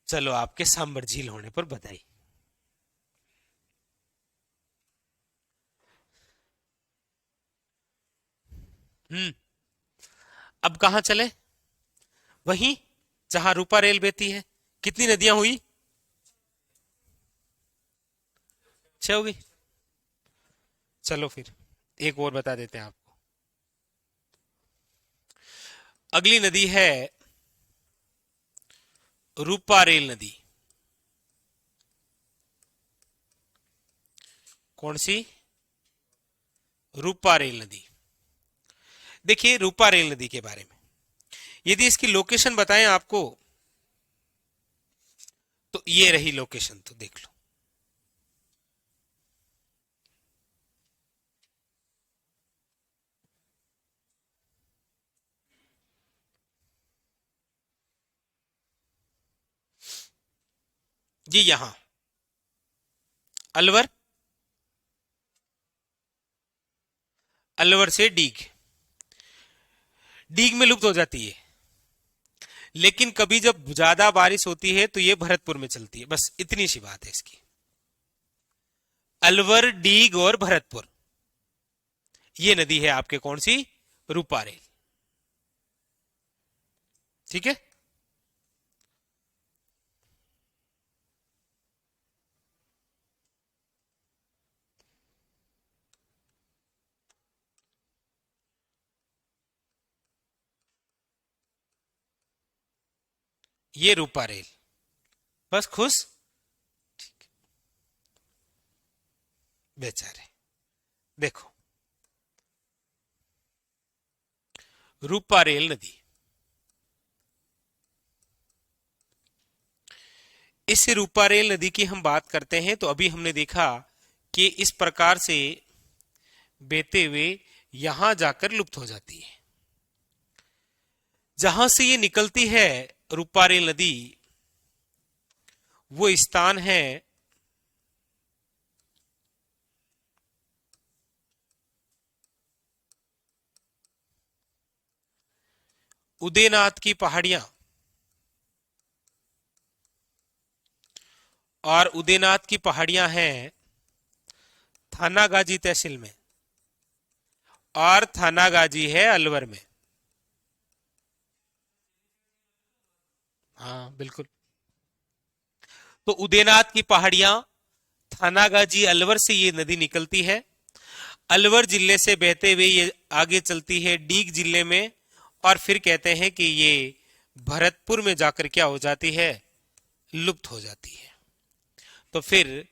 चलो आपके सांबर झील होने पर बधाई। अब कहां चले? वहीं जहां रूपा रेल बहती है। कितनी नदियां हुई? 6 हो गई। चलो फिर एक और बता देते हैं आपको। अगली नदी है रूपा रेल नदी। कौन सी? रूपा रेल नदी। देखिए रूपा रेल नदी के बारे में यदि इसकी लोकेशन बताएं आपको, तो ये रही लोकेशन, तो देख लो। जी यहां अलवर, अलवर से डीग, डीग में लुप्त हो जाती है। लेकिन कभी जब ज्यादा बारिश होती है तो ये भरतपुर में चलती है। बस इतनी सी बात है इसकी। अलवर, डीग और भरतपुर, ये नदी है आपके कौन सी? रूपा रेल। ठीक है। ये रूपा रेल। बस खुश? बेचारे। देखो रूपा रेल नदी, इस रूपा रेल नदी की हम बात करते हैं तो अभी हमने देखा कि इस प्रकार से बहते हुए यहां जाकर लुप्त हो जाती है। जहां से ये निकलती है रूपा रेल नदी, वो स्थान है उदयनाथ की पहाड़ियां। और उदयनाथ की पहाड़ियां हैं थानागाजी तहसील में, और थानागाजी है अलवर में। हाँ बिल्कुल। तो उदयनाथ की पहाड़ियां, थानागाजी, अलवर से ये नदी निकलती है। अलवर जिले से बहते हुए ये आगे चलती है डीग जिले में, और फिर कहते हैं कि ये भरतपुर में जाकर क्या हो जाती है? लुप्त हो जाती है। तो फिर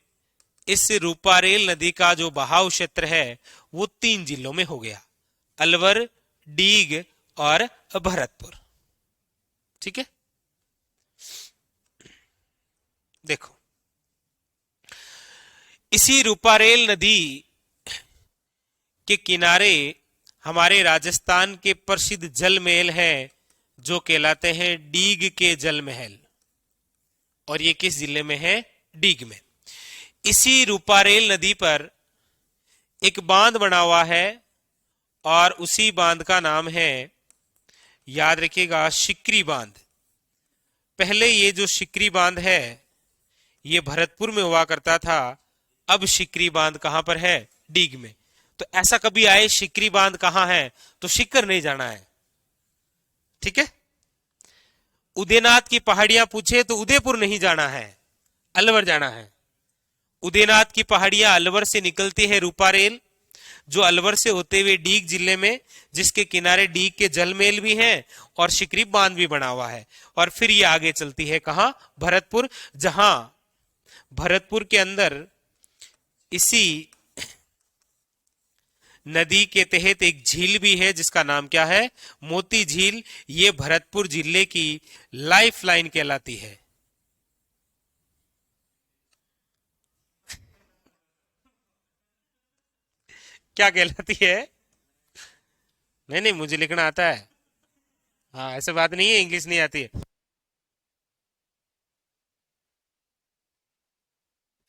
इस रूपारेल नदी का जो बहाव क्षेत्र है वो 3 जिलों में हो गया, अलवर, डीग और भरतपुर। ठीक है। देखो इसी रूपारेल नदी के किनारे हमारे राजस्थान के प्रसिद्ध जल महल हैं जो कहलाते हैं डीग के जल महल। और ये किस जिले में है? डीग में। इसी रूपारेल नदी पर एक बांध बना हुआ है, और उसी बांध का नाम है, याद रखिएगा, शिकरी बांध। पहले ये जो शिकरी बांध है ये भरतपुर में हुआ करता था। अब शिकरी बांध कहां पर है? डीग में। तो ऐसा कभी आए शिकरी बांध कहां है तो शिकर नहीं जाना है। ठीक है। उदयनाथ की पहाड़ियां पूछे तो उदयपुर नहीं जाना है, अलवर जाना है। उदयनाथ की पहाड़ियां अलवर से निकलती है रूपारेल, जो अलवर से होते हुए डीग जिले में, जिसके किनारे डीग के जलमेल भी हैं और शिकरी बांध भी बना हुआ है। और फिर ये आगे चलती है कहां? भरतपुर। जहां भरतपुर के अंदर इसी नदी के तहत एक झील भी है जिसका नाम क्या है? मोती झील। ये भरतपुर जिले की लाइफ लाइन कहलाती है। क्या कहलाती है? नहीं नहीं, मुझे लिखना आता है। हाँ ऐसे बात नहीं है, इंग्लिश नहीं आती है।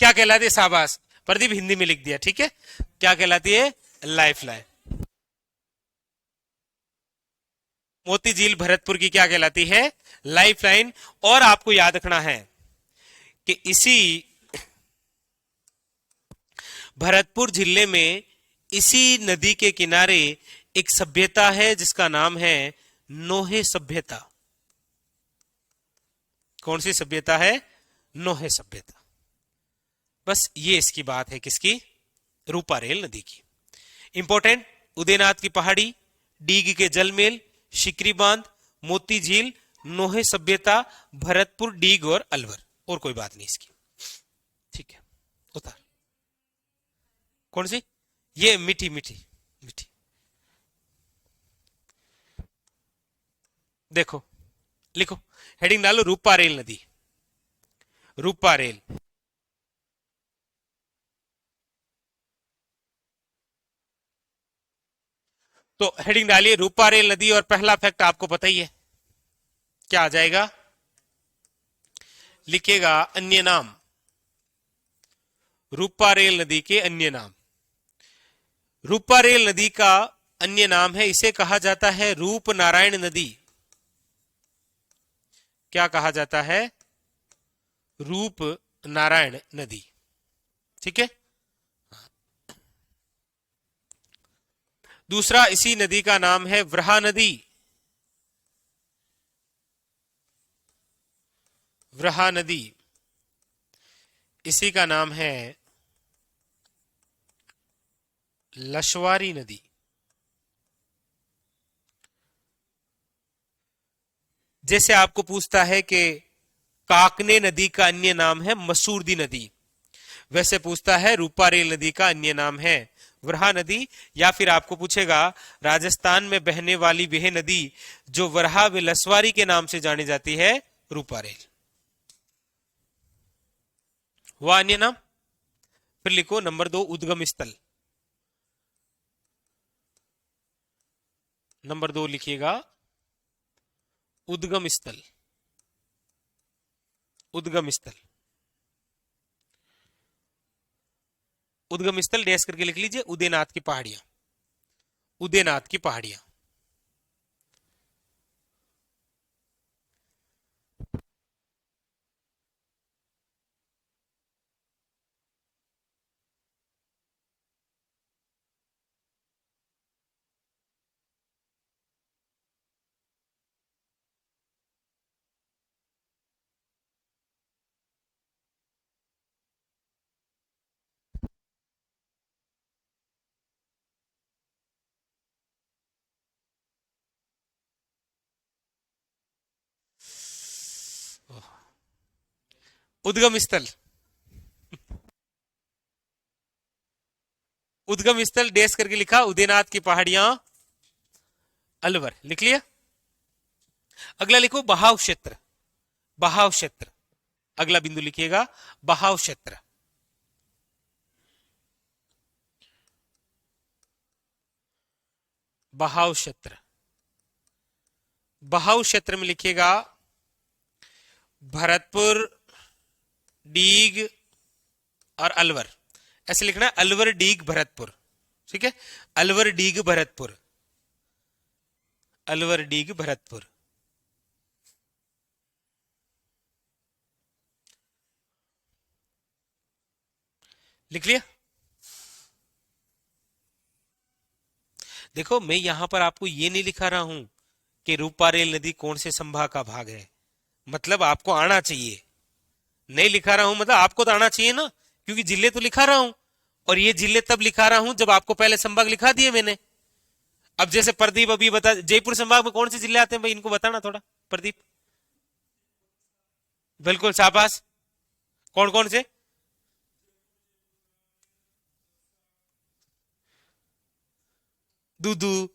क्या कहलाती है? शाबाश प्रदीप, हिंदी में लिख दिया। ठीक है। क्या कहलाती है? Life line. मोती झील भरतपुर की क्या कहलाती है? Life line. और आपको याद रखना है कि इसी भरतपुर जिले में, इसी नदी के किनारे एक सभ्यता है जिसका नाम है नोहे सभ्यता। कौन सी सभ्यता है? नोहे सभ्यता। बस ये इसकी बात है, किसकी? रूपारेल नदी की। इंपॉर्टेंट, उदयनाथ की पहाड़ी, डीग के जलमेल, शिकरी बांध, मोती झील, नोहे सभ्यता, भरतपुर, डीग और अलवर। और कोई बात नहीं इसकी। ठीक है, उतार। कौन सी? ये मीठी मीठी मीठी। देखो, लिखो, हेडिंग डालो रूपारेल नदी। रूपारेल। तो हेडिंग डालिए रूपारेल नदी, और पहला फैक्ट आपको पता ही है, क्या आ जाएगा? लिखेगा अन्य नाम, रूपारेल नदी के अन्य नाम। रूपारेल नदी का अन्य नाम है, इसे कहा जाता है रूप नारायण नदी। क्या कहा जाता है? रूप नारायण नदी। ठीक है। दूसरा, इसी नदी का नाम है वराह नदी। वराह नदी, इसी का नाम है लशवारी नदी। जैसे आपको पूछता है कि काकने नदी का अन्य नाम है मसूरदी नदी, वैसे पूछता है रूपारेल नदी का अन्य नाम है वराह नदी। या फिर आपको पूछेगा राजस्थान में बहने वाली वह नदी जो वराह व लसवारी के नाम से जानी जाती है, रूपारेल। वह अन्य नाम। फिर लिखो नंबर 2, उद्गम स्थल। नंबर 2 लिखिएगा उद्गम स्थल। उद्गम स्थल, उद्गम स्थल डैश करके लिख लीजिए, उदयनाथ की पहाड़ियां। उदयनाथ की पहाड़ियां। उद्गम स्थल, उद्गम स्थल डैश करके लिखा, उदयनाथ की पहाड़ियां, अलवर। लिख लिया। अगला लिखो बहाव क्षेत्र। बहाव क्षेत्र, अगला बिंदु लिखिएगा बहाव क्षेत्र। बहाव क्षेत्र, बहाव क्षेत्र में लिखिएगा भरतपुर, डीग और अलवर। ऐसे लिखना है, अलवर, डीग, भरतपुर। ठीक है, अलवर, डीग, भरतपुर। अलवर, डीग, भरतपुर। लिख लिया। देखो, मैं यहां पर आपको ये नहीं लिखा रहा हूं कि रूपारेल नदी कौन से संभाग का भाग है, मतलब आपको आना चाहिए। नहीं लिखा रहा हूं मतलब आपको तो आना चाहिए ना, क्योंकि जिले तो लिखा रहा हूं, और ये जिले तब लिखा रहा हूं जब आपको पहले संभाग लिखा दिए मैंने। अब जैसे प्रदीप अभी बता, जयपुर संभाग में कौन से जिले आते हैं भाई, इनको बताना थोड़ा प्रदीप। बिल्कुल, शाबाश। कौन कौन से? दूदू,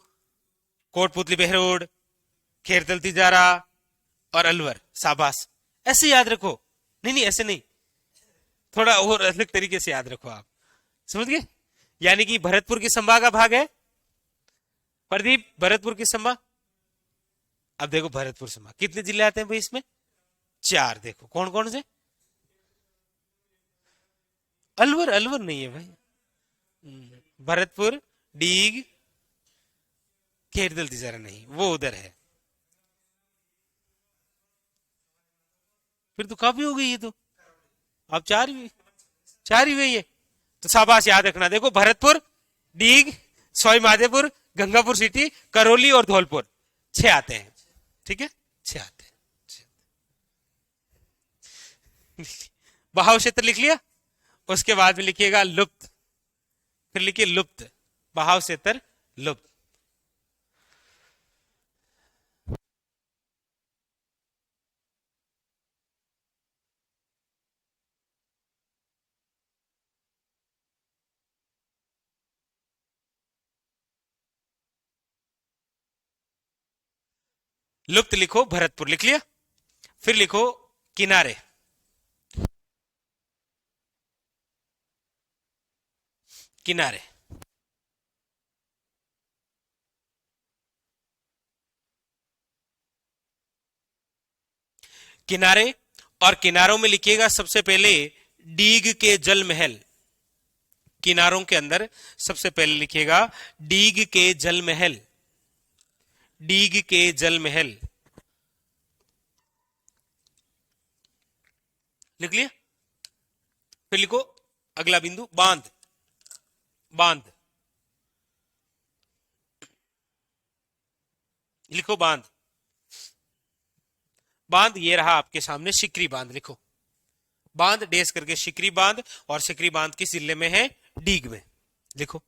कोटपुतली, बहरोड, खेरतल, तिजारा और अलवर। शाबाश, ऐसे याद रखो। नहीं नहीं, ऐसे नहीं, थोड़ा और अलग तरीके से याद रखो आप। समझ गए? यानी कि भरतपुर की संभाग का भाग है प्रदीप, भरतपुर की संभाग। अब देखो भरतपुर संभाग कितने जिले आते हैं भाई इसमें? 4। देखो कौन कौन से? अलवर, अलवर नहीं है भाई। भरतपुर, डीग, खेरदल, तिजारा नहीं, वो उधर है। फिर तो काफी हो गई ये तो। अब 4 ही, 4 ही हुई है। तो शाबाश, याद रखना। देखो भरतपुर, डीग, सवाई माधोपुर, गंगापुर सिटी, करौली और धौलपुर, छह आते हैं, ठीक है, छह आते हैं। बहाव क्षेत्र लिख लिया, उसके बाद में लिखिएगा लुप्त, फिर लिखिए लुप्त, बहाव क्षेत्र लुप्त। लुप्त लिखो, भरतपुर लिख लिया, फिर लिखो किनारे, किनारे, किनारे, और किनारों में लिखिएगा सबसे पहले डीग के जल महल। किनारों के अंदर सबसे पहले लिखिएगा डीग के जल महल, डीग के जल महल, लिख लिया। फिर लिखो अगला बिंदु बांध, बांध लिखो, बांध, बांध ये रहा आपके सामने शिकरी बांध, लिखो बांध डेस करके शिकरी बांध, और शिकरी बांध किस जिले में है, डीग में, लिखो,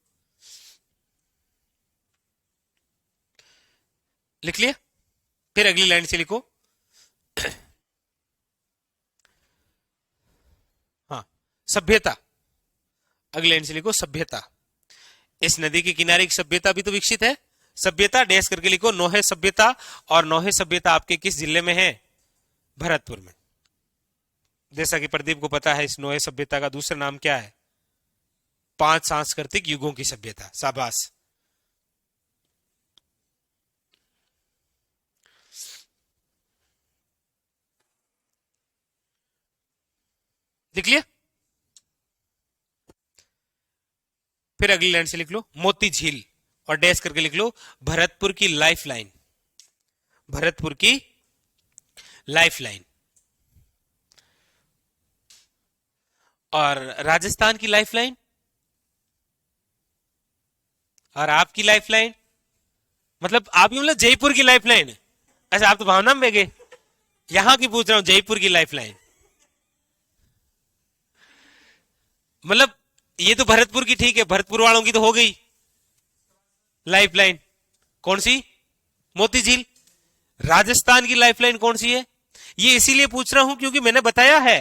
लिख लिया। फिर अगली लाइन से लिखो, हाँ सभ्यता, अगली लाइन से लिखो सभ्यता, इस नदी के किनारे एक सभ्यता भी तो विकसित है, सभ्यता डैश करके लिखो नोहे सभ्यता, और नोहे सभ्यता आपके किस जिले में है, भरतपुर में। जैसा कि प्रदीप को पता है, इस नोहे सभ्यता का दूसरा नाम क्या है, 5 सांस्कृतिक युगों की सभ्यता, शाबाश। लिख लिया। फिर अगली लाइन से लिख लो मोती झील, और डैश करके लिख लो भरतपुर की लाइफ लाइन, भरतपुर की लाइफ लाइन, और राजस्थान की लाइफ लाइन, और आपकी लाइफ लाइन, मतलब आप ही मतलब जयपुर की लाइफ लाइन। अच्छा आप तो भावना में गए, यहां की पूछ रहा हूं, जयपुर की लाइफ लाइन, मतलब ये तो भरतपुर की ठीक है, भरतपुर वालों की तो हो गई लाइफ लाइन, कौन सी, मोती झील। राजस्थान की लाइफ लाइन कौन सी है, ये इसीलिए पूछ रहा हूं क्योंकि मैंने बताया है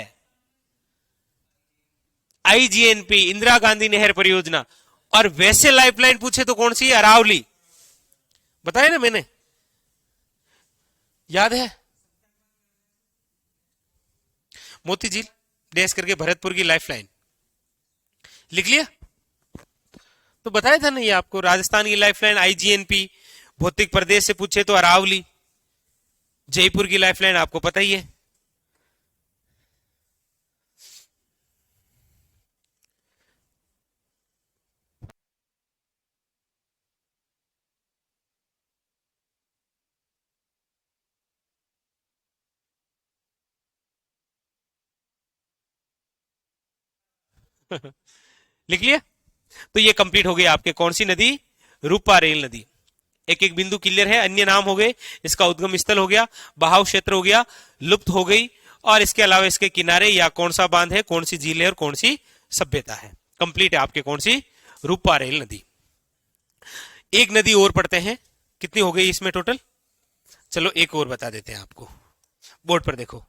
आईजीएनपी, इंदिरा गांधी नहर परियोजना, और वैसे लाइफ लाइन पूछे तो कौन सी है, अरावली, बताया ना मैंने, याद है, मोती झील डैश करके भरतपुर की लाइफ लाइन, लिख लिया। तो बताया था ना ये आपको, राजस्थान की लाइफलाइन आईजीएनपी, भौतिक प्रदेश से पूछे तो अरावली, जयपुर की लाइफलाइन आपको पता ही है। लिख लिया। तो ये कंप्लीट हो गया आपके कौन सी नदी, रूपा रेल नदी। एक एक बिंदु क्लियर है, अन्य नाम हो गए, इसका उद्गम स्थल हो गया, बहाव क्षेत्र हो गया, लुप्त हो गई, और इसके अलावा इसके किनारे या कौन सा बांध है, कौन सी झील है, और कौन सी सभ्यता है। कंप्लीट है आपके कौन सी, रूपा रेल नदी। एक नदी और पढ़ते हैं, कितनी हो गई इसमें टोटल, चलो एक और बता देते हैं आपको, बोर्ड पर देखो,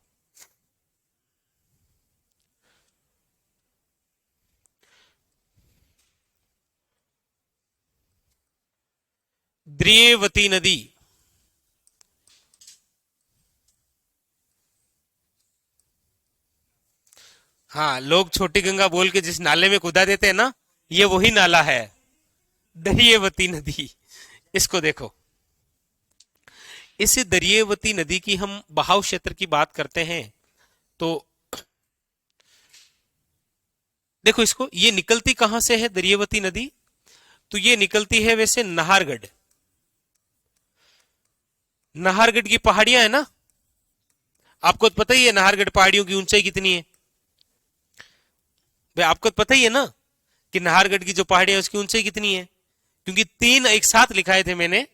द्रियवती नदी, हाँ लोग छोटी गंगा बोल के जिस नाले में कूदा देते हैं ना, ये वही नाला है, दरियवती नदी। इसको देखो, इस दरियवती नदी की हम बहाव क्षेत्र की बात करते हैं तो देखो इसको, ये निकलती कहां से है दरियवती नदी, तो ये निकलती है वैसे नाहरगढ़, नाहरगढ़ की पहाड़ियां है ना, आपको तो पता ही है नाहरगढ़ पहाड़ियों की ऊंचाई कितनी है, भाई आपको तो पता ही है ना कि नाहरगढ़ की जो पहाड़ियां उसकी ऊंचाई कितनी है, क्योंकि 3 एक साथ लिखाए थे मैंने,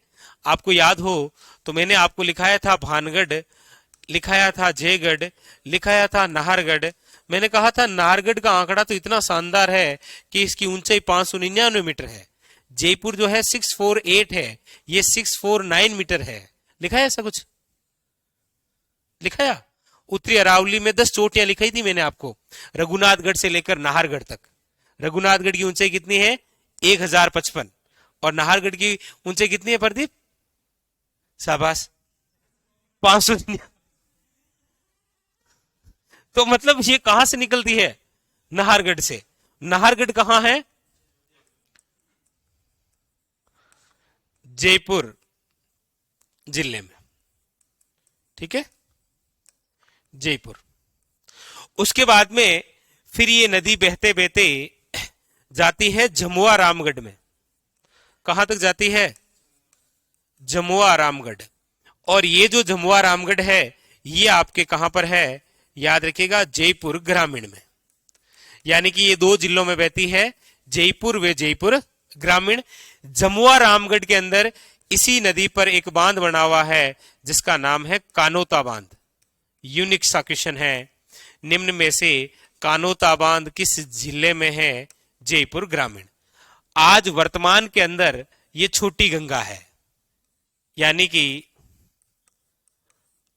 आपको याद हो तो मैंने आपको लिखाया था भानगढ़, लिखाया था जयगढ़, लिखाया था नाहरगढ़। मैंने कहा था नाहरगढ़ का आंकड़ा तो इतना शानदार है कि इसकी ऊंचाई 599 मीटर है। जयपुर जो है 648 है, ये 649 मीटर है। लिखा है ऐसा कुछ? लिखाया। उत्तरी अरावली में 10 चोटियां लिखाई थी मैंने आपको, रघुनाथगढ़ से लेकर नाहरगढ़ तक। रघुनाथगढ़ की ऊंचाई कितनी है? 1055। और नाहरगढ़ की ऊंचाई कितनी है प्रदीप? शाबाश, 500। तो मतलब ये कहां से निकलती है? नाहरगढ़ से। नाहरगढ़ कहां है? जयपुर जिले में, ठीक है, जयपुर। उसके बाद में फिर ये नदी बहते बहते जाती है जमुआ रामगढ़ में। कहां तक जाती है? जमुआ रामगढ़। और ये जो जमुआ रामगढ़ है ये आपके कहां पर है? याद रखिएगा, जयपुर ग्रामीण में। यानी कि ये दो जिलों में बहती है, जयपुर व जयपुर ग्रामीण। जमुआ रामगढ़ के अंदर इसी नदी पर एक बांध बना हुआ है जिसका नाम है कानोता बांध। यूनिक सा क्वेश्चन है, निम्न में से कानोता बांध किस जिले में है? जयपुर ग्रामीण। आज वर्तमान के अंदर ये छोटी गंगा है, यानी कि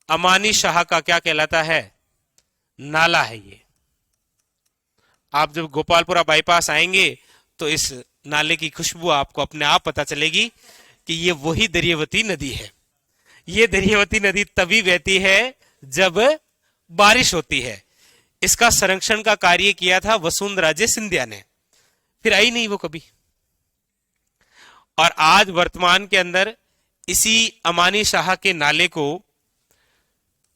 अमानी शाह का क्या कहलाता है? नाला है ये। आप जब गोपालपुरा बाईपास आएंगे तो इस नाले की खुशबू आपको अपने आप पता चलेगी कि ये वही दरियावती नदी है। ये दरियावती नदी तभी बहती है जब बारिश होती है। इसका संरक्षण का कार्य किया था वसुंधराजे सिंधिया ने, फिर आई नहीं वो कभी। और आज वर्तमान के अंदर इसी अमानी शाह के नाले को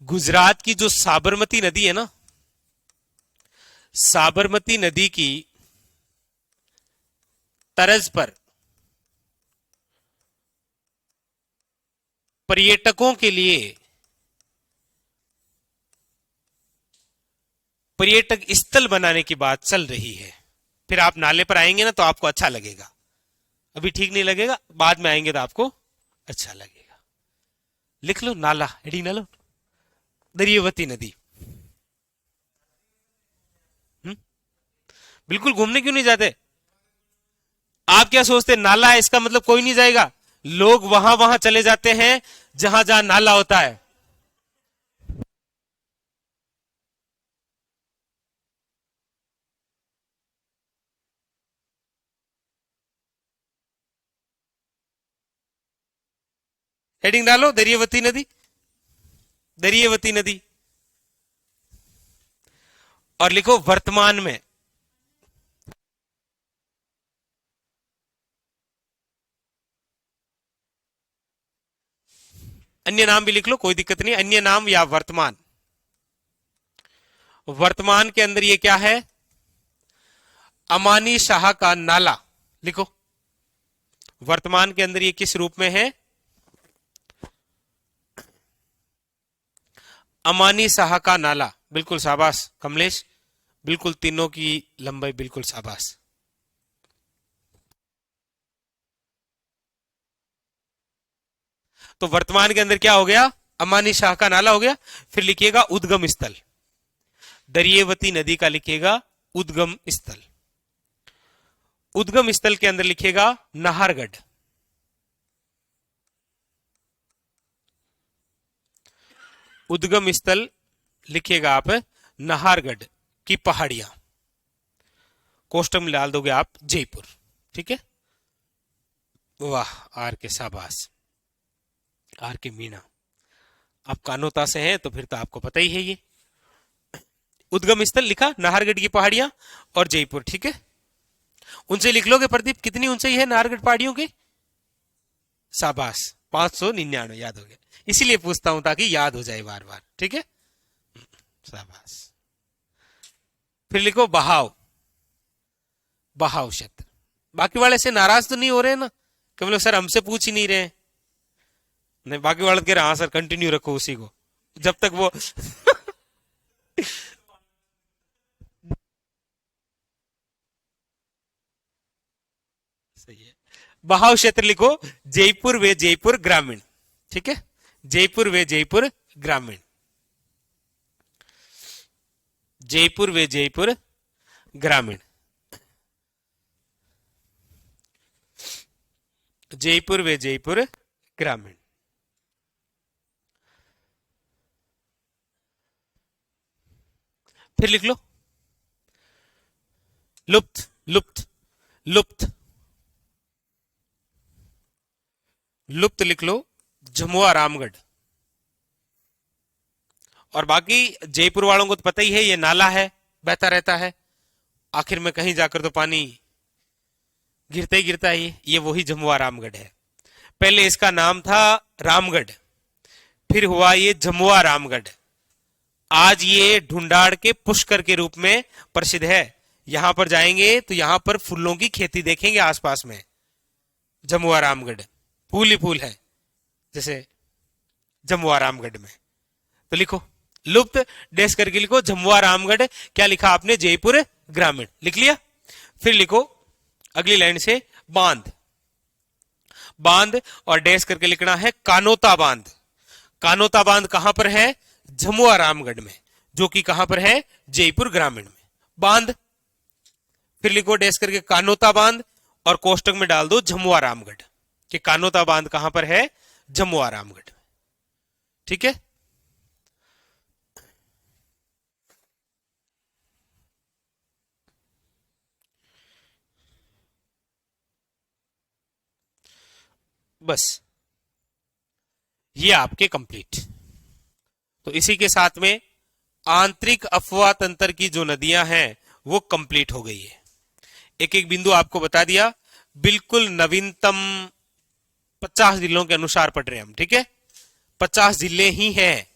गुजरात की जो साबरमती नदी है ना, साबरमती नदी की तर्ज पर पर्यटकों के लिए पर्यटक स्थल बनाने की बात चल रही है। फिर आप नाले पर आएंगे ना तो आपको अच्छा लगेगा, अभी ठीक नहीं लगेगा, बाद में आएंगे तो आपको अच्छा लगेगा। लिख लो नाला, हेडिंग ना लो, दरियावती नदी। बिल्कुल, घूमने क्यों नहीं जाते? आप क्या सोचते नाला है इसका मतलब कोई नहीं जाएगा? लोग वहां वहां चले जाते हैं जहां जहां नाला होता है। हेडिंग डालो, दरियावती नदी, दरियावती नदी। और लिखो वर्तमान में। अन्य नाम भी लिख लो, कोई दिक्कत नहीं, अन्य नाम या वर्तमान। वर्तमान के अंदर ये क्या है? अमानी शाह का नाला। लिखो, वर्तमान के अंदर ये किस रूप में है? अमानी शाह का नाला। बिल्कुल शाबाश कमलेश, बिल्कुल तीनों की लंबाई, बिल्कुल शाबाश। तो वर्तमान के अंदर क्या हो गया? अमानी शाह का नाला हो गया। फिर लिखिएगा उद्गम स्थल, दरियावती नदी का लिखिएगा उद्गम स्थल। उद्गम स्थल के अंदर लिखिएगा नाहरगढ़। उद्गम स्थल लिखिएगा आप नाहरगढ़ की पहाड़ियां। कोष्टक में डाल दोगे आप जयपुर, ठीक है। वाह, आर के शाबाश, आर के मीना, आप कानोता से हैं तो फिर तो आपको पता ही है ये। उद्गम स्थल लिखा, नाहरगढ़ की पहाड़ियां और जयपुर, ठीक है। उनसे लिख लोगे प्रदीप कितनी ऊंचाई है नाहरगढ़ पहाड़ियों की? शाबाश, 599, याद हो गया। इसीलिए पूछता हूं ताकि याद हो जाए बार बार, ठीक है। शाबाश। फिर लिखो बहाव, बहाव क्षेत्र। बाकी वाले से नाराज तो नहीं हो रहे ना कि मतलब सर हमसे पूछ ही नहीं रहे? नहीं, बाकी वाले कह रहे हाँ सर कंटिन्यू रखो उसी को जब तक वो सही है। बहाव क्षेत्र लिखो, जयपुर वे जयपुर ग्रामीण। ठीक है, जयपुर वे जयपुर ग्रामीण, जयपुर वे जयपुर ग्रामीण, जयपुर वे जयपुर ग्रामीण। फिर लिख लो, लुप्त लुप्त लुप्त, लुप्त लिख लो, झमुआ रामगढ़। और बाकी जयपुर वालों को तो पता ही है, ये नाला है, बहता रहता है, आखिर में कहीं जाकर तो पानी गिरता ही गिरता है। ये वही झमुआ रामगढ़ है। पहले इसका नाम था रामगढ़, फिर हुआ ये झमुआ रामगढ़। आज ये ढूंढाड़ के पुष्कर के रूप में प्रसिद्ध है। यहां पर जाएंगे तो यहां पर फूलों की खेती देखेंगे आसपास में। झमुआ रामगढ़ फूल ही फूल है, जैसे झमुआ रामगढ़ में। तो लिखो, लुप्त डैश करके लिखो, झमुआ रामगढ़। क्या लिखा आपने? जयपुर ग्रामीण लिख लिया। फिर लिखो अगली लाइन से, बांध, बांध और डैश करके लिखना है कानोता बांध। कानोता बांध कहां पर है? झमुआ रामगढ़ में, जो कि कहां पर है? जयपुर ग्रामीण में। बांध, फिर लिखो डैश करके कानोता बांध और कोष्टक में डाल दो झमुआ रामगढ़, कि कानोता बांध कहां पर है? झमुआ रामगढ़। ठीक है, बस ये आपके कंप्लीट। तो इसी के साथ में आंतरिक अफवाह तंत्र की जो नदियां हैं वो कंप्लीट हो गई है। एक एक बिंदु आपको बता दिया, बिल्कुल नवीनतम 50 जिलों के अनुसार पढ़ रहे हैं हम। ठीक है, 50 जिले ही हैं।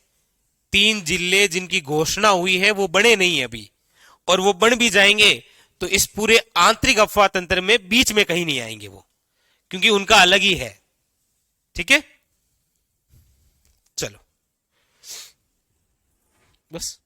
3 जिले जिनकी घोषणा हुई है वो बने नहीं है अभी, और वो बन भी जाएंगे तो इस पूरे आंतरिक अफवाह तंत्र में बीच में कहीं नहीं आएंगे वो, क्योंकि उनका अलग ही है। ठीक है, चलो बस।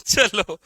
चलो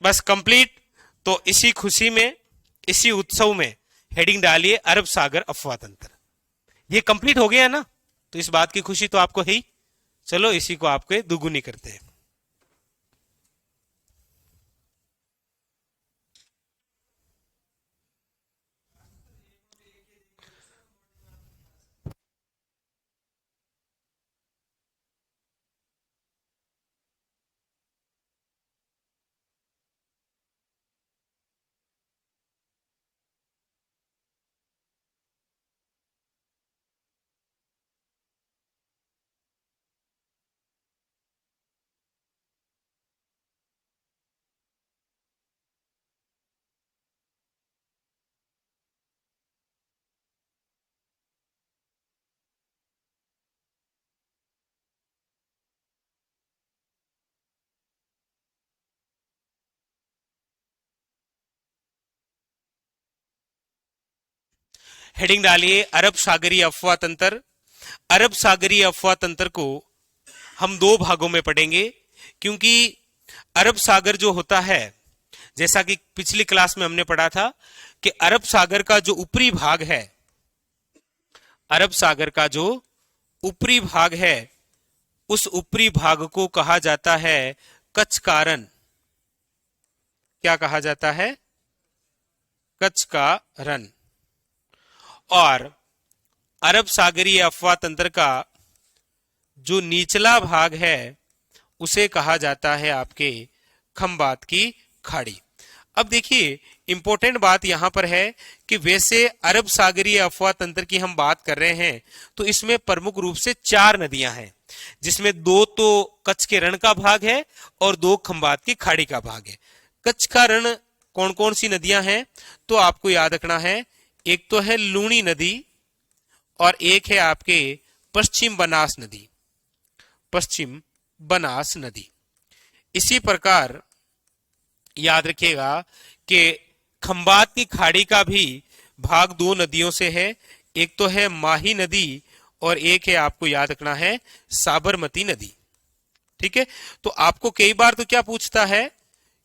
बस कंप्लीट। तो इसी खुशी में, इसी उत्सव में हेडिंग डालिए अरब सागर अफवाह तंत्र। ये कंप्लीट हो गया ना, तो इस बात की खुशी तो आपको है ही। चलो इसी को आपके दुगुनी करते हैं। हेडिंग डालिए अरब सागरीय अफवाह तंत्र। अरब सागरीय अफवाह तंत्र को हम दो भागों में पढ़ेंगे, क्योंकि अरब सागर जो होता है, जैसा कि पिछली क्लास में हमने पढ़ा था कि अरब सागर का जो ऊपरी भाग है, अरब सागर का जो ऊपरी भाग है, उस ऊपरी भाग को कहा जाता है कच्छ का रण। क्या कहा जाता है? कच्छ का रण। और अरब सागरीय अफवाह तंत्र का जो निचला भाग है उसे कहा जाता है आपके खंबात की खाड़ी। अब देखिए इंपॉर्टेंट बात यहां पर है कि वैसे अरब सागरीय अफवाह तंत्र की हम बात कर रहे हैं तो इसमें प्रमुख रूप से 4 नदियां हैं, जिसमें 2 तो कच्छ के रण का भाग है और 2 खंबात की खाड़ी का भाग है। कच्छ का रण कौन कौन सी नदियां हैं तो आपको याद रखना है, एक तो है लूणी नदी और एक है आपके पश्चिम बनास नदी, पश्चिम बनास नदी। इसी प्रकार याद रखिएगा कि खंबात की खाड़ी का भी भाग 2 नदियों से है, एक तो है माही नदी और एक है आपको याद रखना है साबरमती नदी। ठीक है, तो आपको कई बार तो क्या पूछता है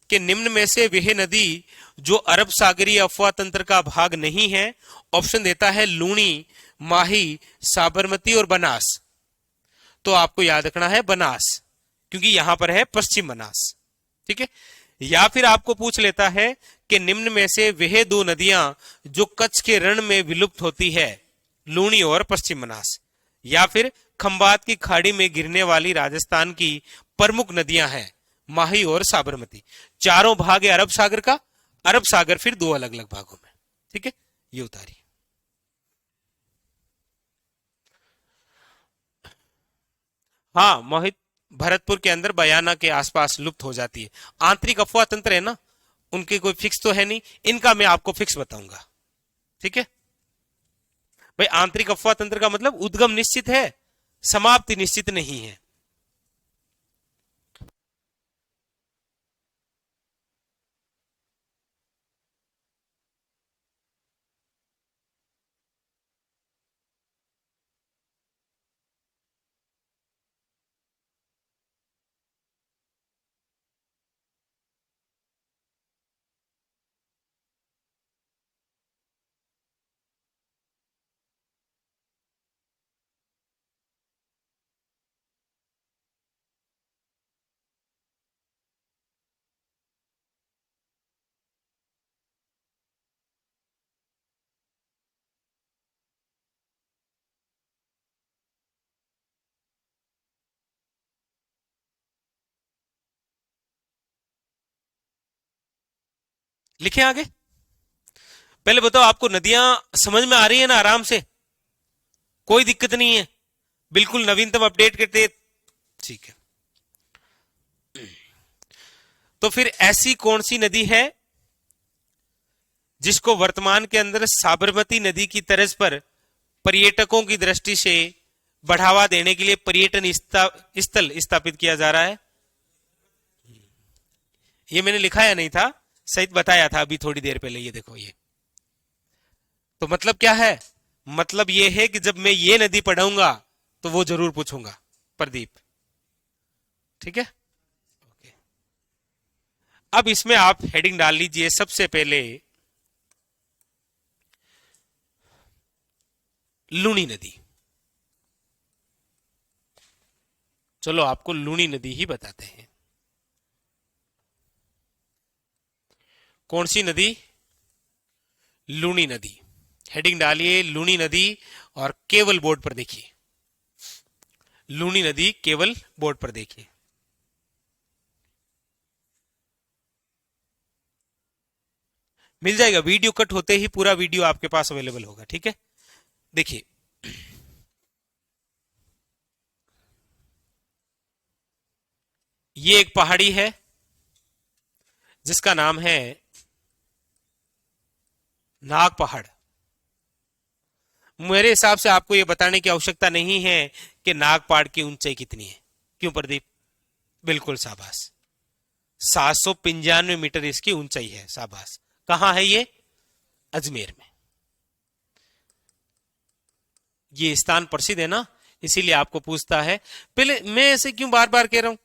कि निम्न में से वह नदी जो अरब सागरीय अफवाह तंत्र का भाग नहीं है, ऑप्शन देता है लूणी, माही, साबरमती और बनास। तो आपको याद रखना है बनास, क्योंकि यहां पर है पश्चिम बनास। ठीक है, या फिर आपको पूछ लेता है कि निम्न में से वह 2 नदियां जो कच्छ के रण में विलुप्त होती है, लूणी और पश्चिम बनास, या फिर खंबात की खाड़ी में गिरने वाली राजस्थान की प्रमुख नदियां हैं माही और साबरमती। चारों भाग है अरब सागर का, अरब सागर फिर 2 अलग अलग भागों में। ठीक है, ये उतारिए। हाँ, मोहित, भरतपुर के अंदर बयाना के आसपास लुप्त हो जाती है। आंतरिक अफवाह तंत्र है ना, उनके कोई फिक्स तो है नहीं, इनका मैं आपको फिक्स बताऊंगा। ठीक है भाई, आंतरिक अफवाह तंत्र का मतलब उद्गम निश्चित है, समाप्ति निश्चित नहीं है। लिखे आगे। पहले बताओ, आपको नदियां समझ में आ रही है ना आराम से? कोई दिक्कत नहीं है? बिल्कुल नवीनतम अपडेट करते। ठीक है, तो फिर ऐसी कौन सी नदी है जिसको वर्तमान के अंदर साबरमती नदी की तर्ज पर पर्यटकों की दृष्टि से बढ़ावा देने के लिए पर्यटन स्थल स्थापित किया जा रहा है? ये मैंने लिखाया नहीं था, सहित बताया था अभी थोड़ी देर पहले। ये देखो, ये तो मतलब क्या है? मतलब ये है कि जब मैं ये नदी पढ़ाऊंगा तो वो जरूर पूछूंगा, प्रदीप। ठीक है, ओके। अब इसमें आप हेडिंग डाल लीजिए सबसे पहले लूनी नदी। चलो आपको लूनी नदी ही बताते हैं। कौन सी नदी? लूनी नदी। हेडिंग डालिए लूनी नदी और केवल बोर्ड पर देखिए। लूनी नदी केवल बोर्ड पर देखिए। मिल जाएगा, वीडियो कट होते ही पूरा वीडियो आपके पास अवेलेबल होगा। ठीक है, देखिए ये एक पहाड़ी है जिसका नाम है नाग पहाड़। मेरे हिसाब से आपको यह बताने की आवश्यकता नहीं है कि नाग पहाड़ की ऊंचाई कितनी है। क्यों प्रदीप? बिल्कुल शाबाश, 795 मीटर इसकी ऊंचाई है। शाबाश। कहां है ये? अजमेर में। ये स्थान प्रसिद्ध है ना, इसीलिए आपको पूछता है। पहले मैं ऐसे क्यों बार बार कह रहा हूं?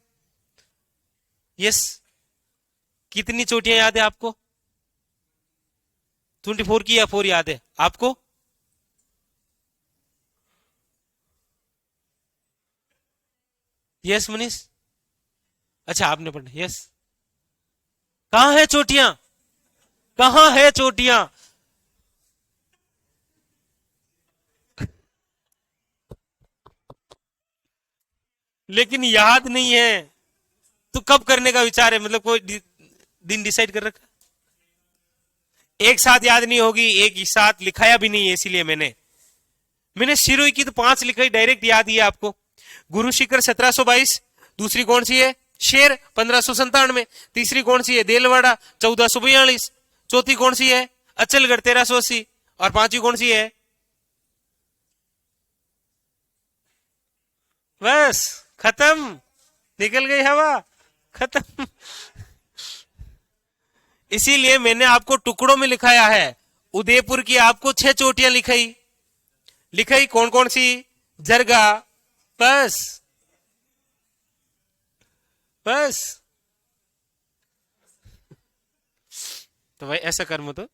यस, कितनी चोटियां याद है आपको? 24 की या 4 याद है आपको? यस मनीष, अच्छा आपने पढ़ा। यस, कहां है चोटियां? कहां है चोटियां? लेकिन याद नहीं है तो कब करने का विचार है? मतलब कोई दिन डिसाइड कर रखा? एक साथ याद नहीं होगी, एक ही साथ लिखाया भी नहीं है, इसीलिए मैंने सिरोही की तो 5 लिखाई, डायरेक्ट याद ही है आपको। गुरु शिखर 1722। दूसरी कौन सी है? शेर 1597। तीसरी कौन सी है? देलवाड़ा 1442। चौथी कौन सी है? अचलगढ़ 1380। और पांचवी कौन सी है? बस खत्म, निकल गई हवा, खत्म। इसीलिए मैंने आपको टुकड़ों में लिखाया है। उदयपुर की आपको 6 चोटियां लिखाई। लिखाई कौन कौन सी? जरगा। बस बस। तो भाई ऐसा कर्म तो।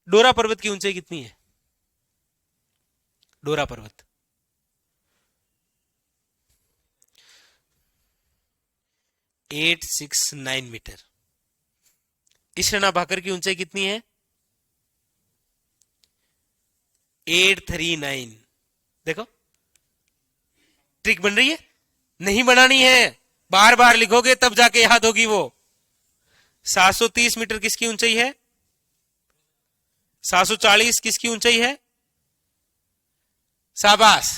डोरा पर्वत की ऊंचाई कितनी है? डोरा पर्वत 869 मीटर। इशना भाकर की ऊंचाई कितनी है? 839। देखो ट्रिक बन रही है, नहीं बनानी है, बार बार लिखोगे तब जाके याद होगी वो। 730 मीटर किसकी ऊंचाई है? 740 किसकी ऊंचाई है? शाबाश।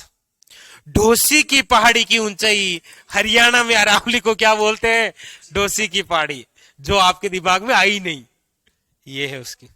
डोसी की पहाड़ी की ऊंचाई हरियाणा में अरावली को क्या बोलते हैं? डोसी की पहाड़ी। जो आपके दिमाग में आई नहीं, ये है उसकी।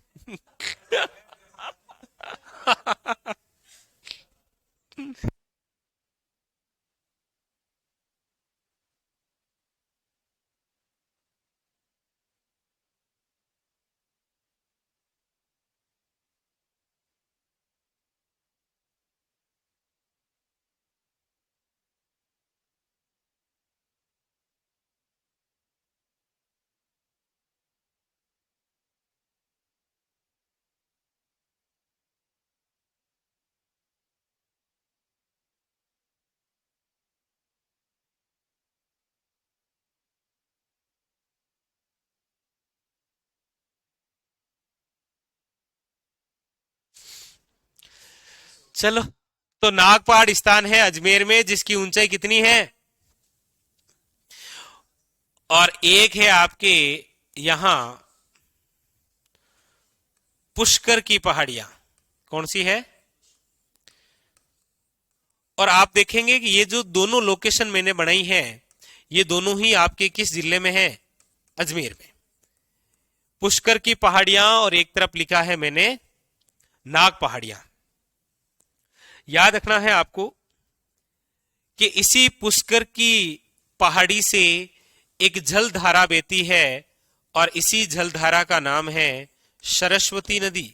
चलो, तो नागपहाड़ स्थान है अजमेर में जिसकी ऊंचाई कितनी है? और एक है आपके यहां पुष्कर की पहाड़ियां। कौन सी है? और आप देखेंगे कि ये जो दोनों लोकेशन मैंने बनाई है, ये दोनों ही आपके किस जिले में है? अजमेर में। पुष्कर की पहाड़ियां और एक तरफ लिखा है मैंने नाग पहाड़ियां। याद रखना है आपको कि इसी पुष्कर की पहाड़ी से एक जलधारा बहती है और इसी जलधारा का नाम है सरस्वती नदी।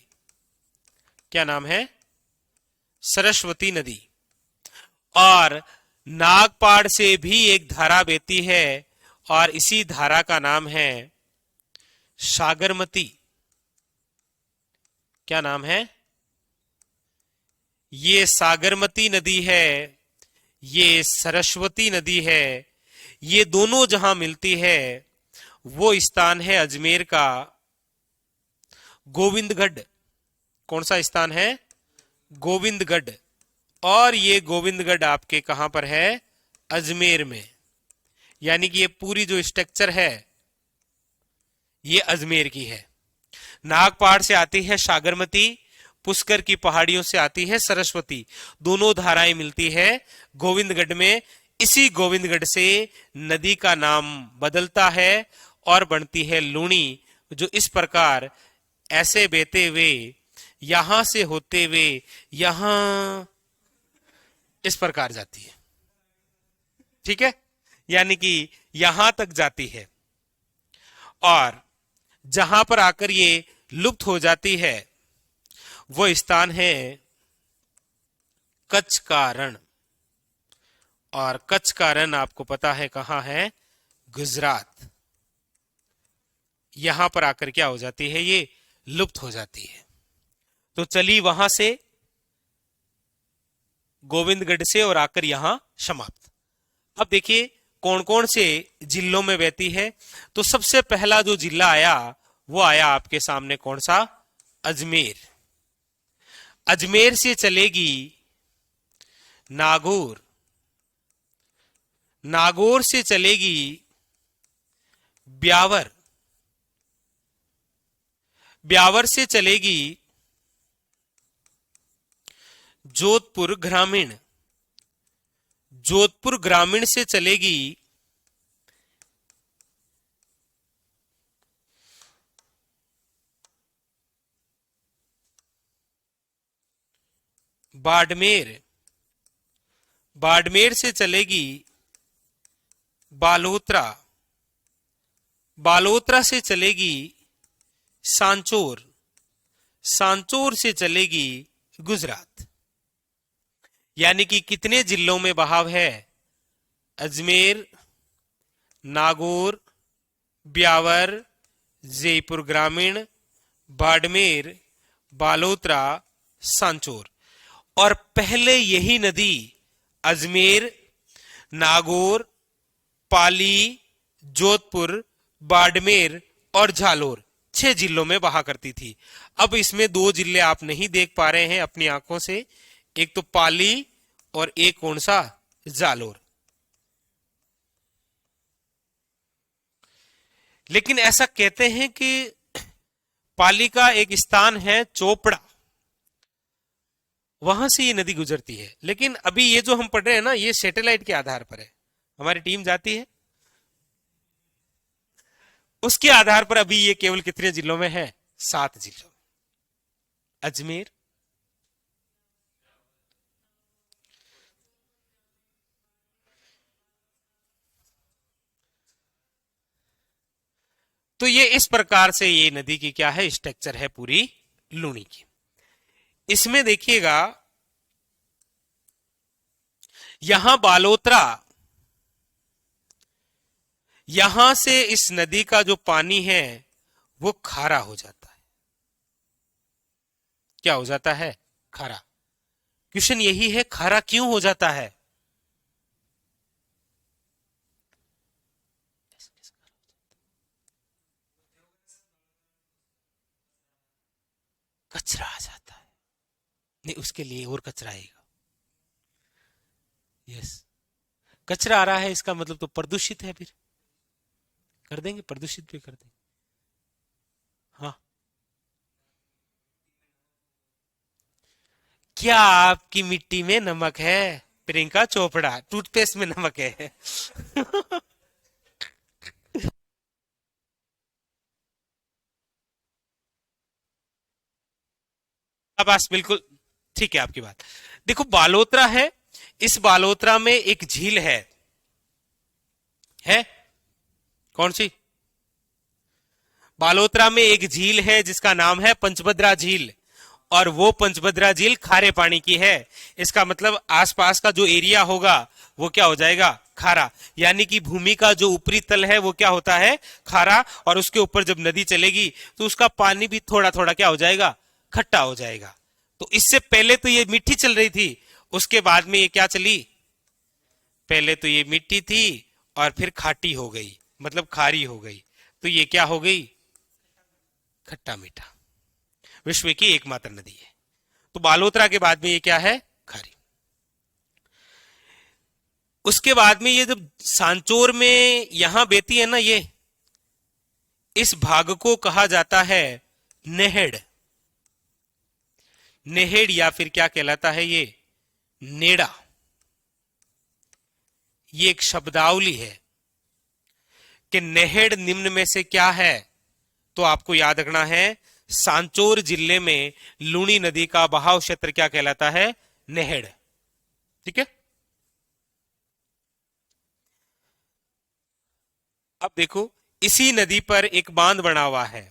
क्या नाम है? सरस्वती नदी। और नागपाड़ से भी एक धारा बहती है और इसी धारा का नाम है सागरमती। क्या नाम है? ये सागरमती नदी है, ये सरस्वती नदी है। ये दोनों जहां मिलती है वो स्थान है अजमेर का गोविंदगढ़। कौन सा स्थान है? गोविंदगढ़। और ये गोविंदगढ़ आपके कहां पर है? अजमेर में। यानी कि ये पूरी जो स्ट्रक्चर है ये अजमेर की है। नागपाड़ से आती है सागरमती, पुष्कर की पहाड़ियों से आती है सरस्वती। दोनों धाराएं मिलती है गोविंदगढ़ में। इसी गोविंदगढ़ से नदी का नाम बदलता है और बनती है लूणी, जो इस प्रकार ऐसे बहते हुए यहां से होते हुए यहां इस प्रकार जाती है। ठीक है, यानी कि यहां तक जाती है और जहां पर आकर ये लुप्त हो जाती है वो स्थान है कच्छ का रण। और कच्छ का रण आपको पता है कहां है? गुजरात। यहां पर आकर क्या हो जाती है? ये लुप्त हो जाती है। तो चली वहां से, गोविंदगढ़ से, और आकर यहां समाप्त। अब देखिए कौन कौन से जिलों में बहती है। तो सबसे पहला जो जिला आया वो आया आपके सामने, कौन सा? अजमेर। अजमेर से चलेगी नागौर, नागौर से चलेगी ब्यावर, ब्यावर से चलेगी जोधपुर ग्रामीण, जोधपुर ग्रामीण से चलेगी बाड़मेर, बाड़मेर से चलेगी बालोतरा, बालोतरा से चलेगी सांचौर, सांचौर से चलेगी गुजरात। यानी कि कितने जिलों में बहाव है? अजमेर, नागौर, ब्यावर, जयपुर ग्रामीण, बाड़मेर, बालोतरा, सांचौर। और पहले यही नदी अजमेर, नागौर, पाली, जोधपुर, बाड़मेर और झालोर 6 जिलों में बहा करती थी। अब इसमें 2 जिले आप नहीं देख पा रहे हैं अपनी आंखों से, एक तो पाली और एक कौन सा? जालोर। लेकिन ऐसा कहते हैं कि पाली का एक स्थान है चोपड़ा, वहां से ये नदी गुजरती है। लेकिन अभी ये जो हम पढ़ रहे हैं ना, ये सैटेलाइट के आधार पर है। हमारी टीम जाती है उसके आधार पर अभी ये केवल कितने जिलों में है? 7 जिलों। अजमेर, तो ये इस प्रकार से ये नदी की क्या है? स्ट्रक्चर है पूरी लूणी की। इसमें देखिएगा यहां बालोतरा, यहां से इस नदी का जो पानी है वो खारा हो जाता है। क्या हो जाता है? खारा। क्वेश्चन यही है, खारा क्यों हो जाता है? कचरा आ जाता है। नहीं, उसके लिए और कचरा आएगा। यस, कचरा आ रहा है इसका मतलब तो प्रदूषित है। फिर कर देंगे, प्रदूषित भी कर देंगे। हाँ, क्या आपकी मिट्टी में नमक है? प्रियंका चोपड़ा, टूथपेस्ट में नमक है। अब बस बिल्कुल ठीक है आपकी बात। देखो बालोतरा है, इस बालोतरा में एक झील है कौन सी? बालोतरा में एक झील है जिसका नाम है पंचभद्रा झील, और वो पंचभद्रा झील खारे पानी की है। इसका मतलब आसपास का जो एरिया होगा वो क्या हो जाएगा? खारा, यानी कि भूमि का जो ऊपरी तल है वो क्या होता है, खारा, और उसके ऊपर जब नदी चलेगी तो उसका पानी भी थोड़ा थोड़ा क्या हो जाएगा, खट्टा हो जाएगा। तो इससे पहले तो ये मीठी चल रही थी, उसके बाद में ये क्या चली, पहले तो ये मीठी थी और फिर खाटी हो गई, मतलब खारी हो गई, तो ये क्या हो गई, खट्टा मीठा। विश्व की एकमात्र नदी है। तो बालोतरा के बाद में ये क्या है, खारी। उसके बाद में ये जब सांचोर में यहां बहती है ना, ये इस भाग को कहा जाता है नेहेड़। नेहेड़ या फिर क्या कहलाता है ये, नेड़ा। ये एक शब्दावली है कि नेहेड़ निम्न में से क्या है, तो आपको याद रखना है सांचौर जिले में लूणी नदी का बहाव क्षेत्र क्या कहलाता है, नेहेड़। ठीक है। अब देखो, इसी नदी पर एक बांध बना हुआ है।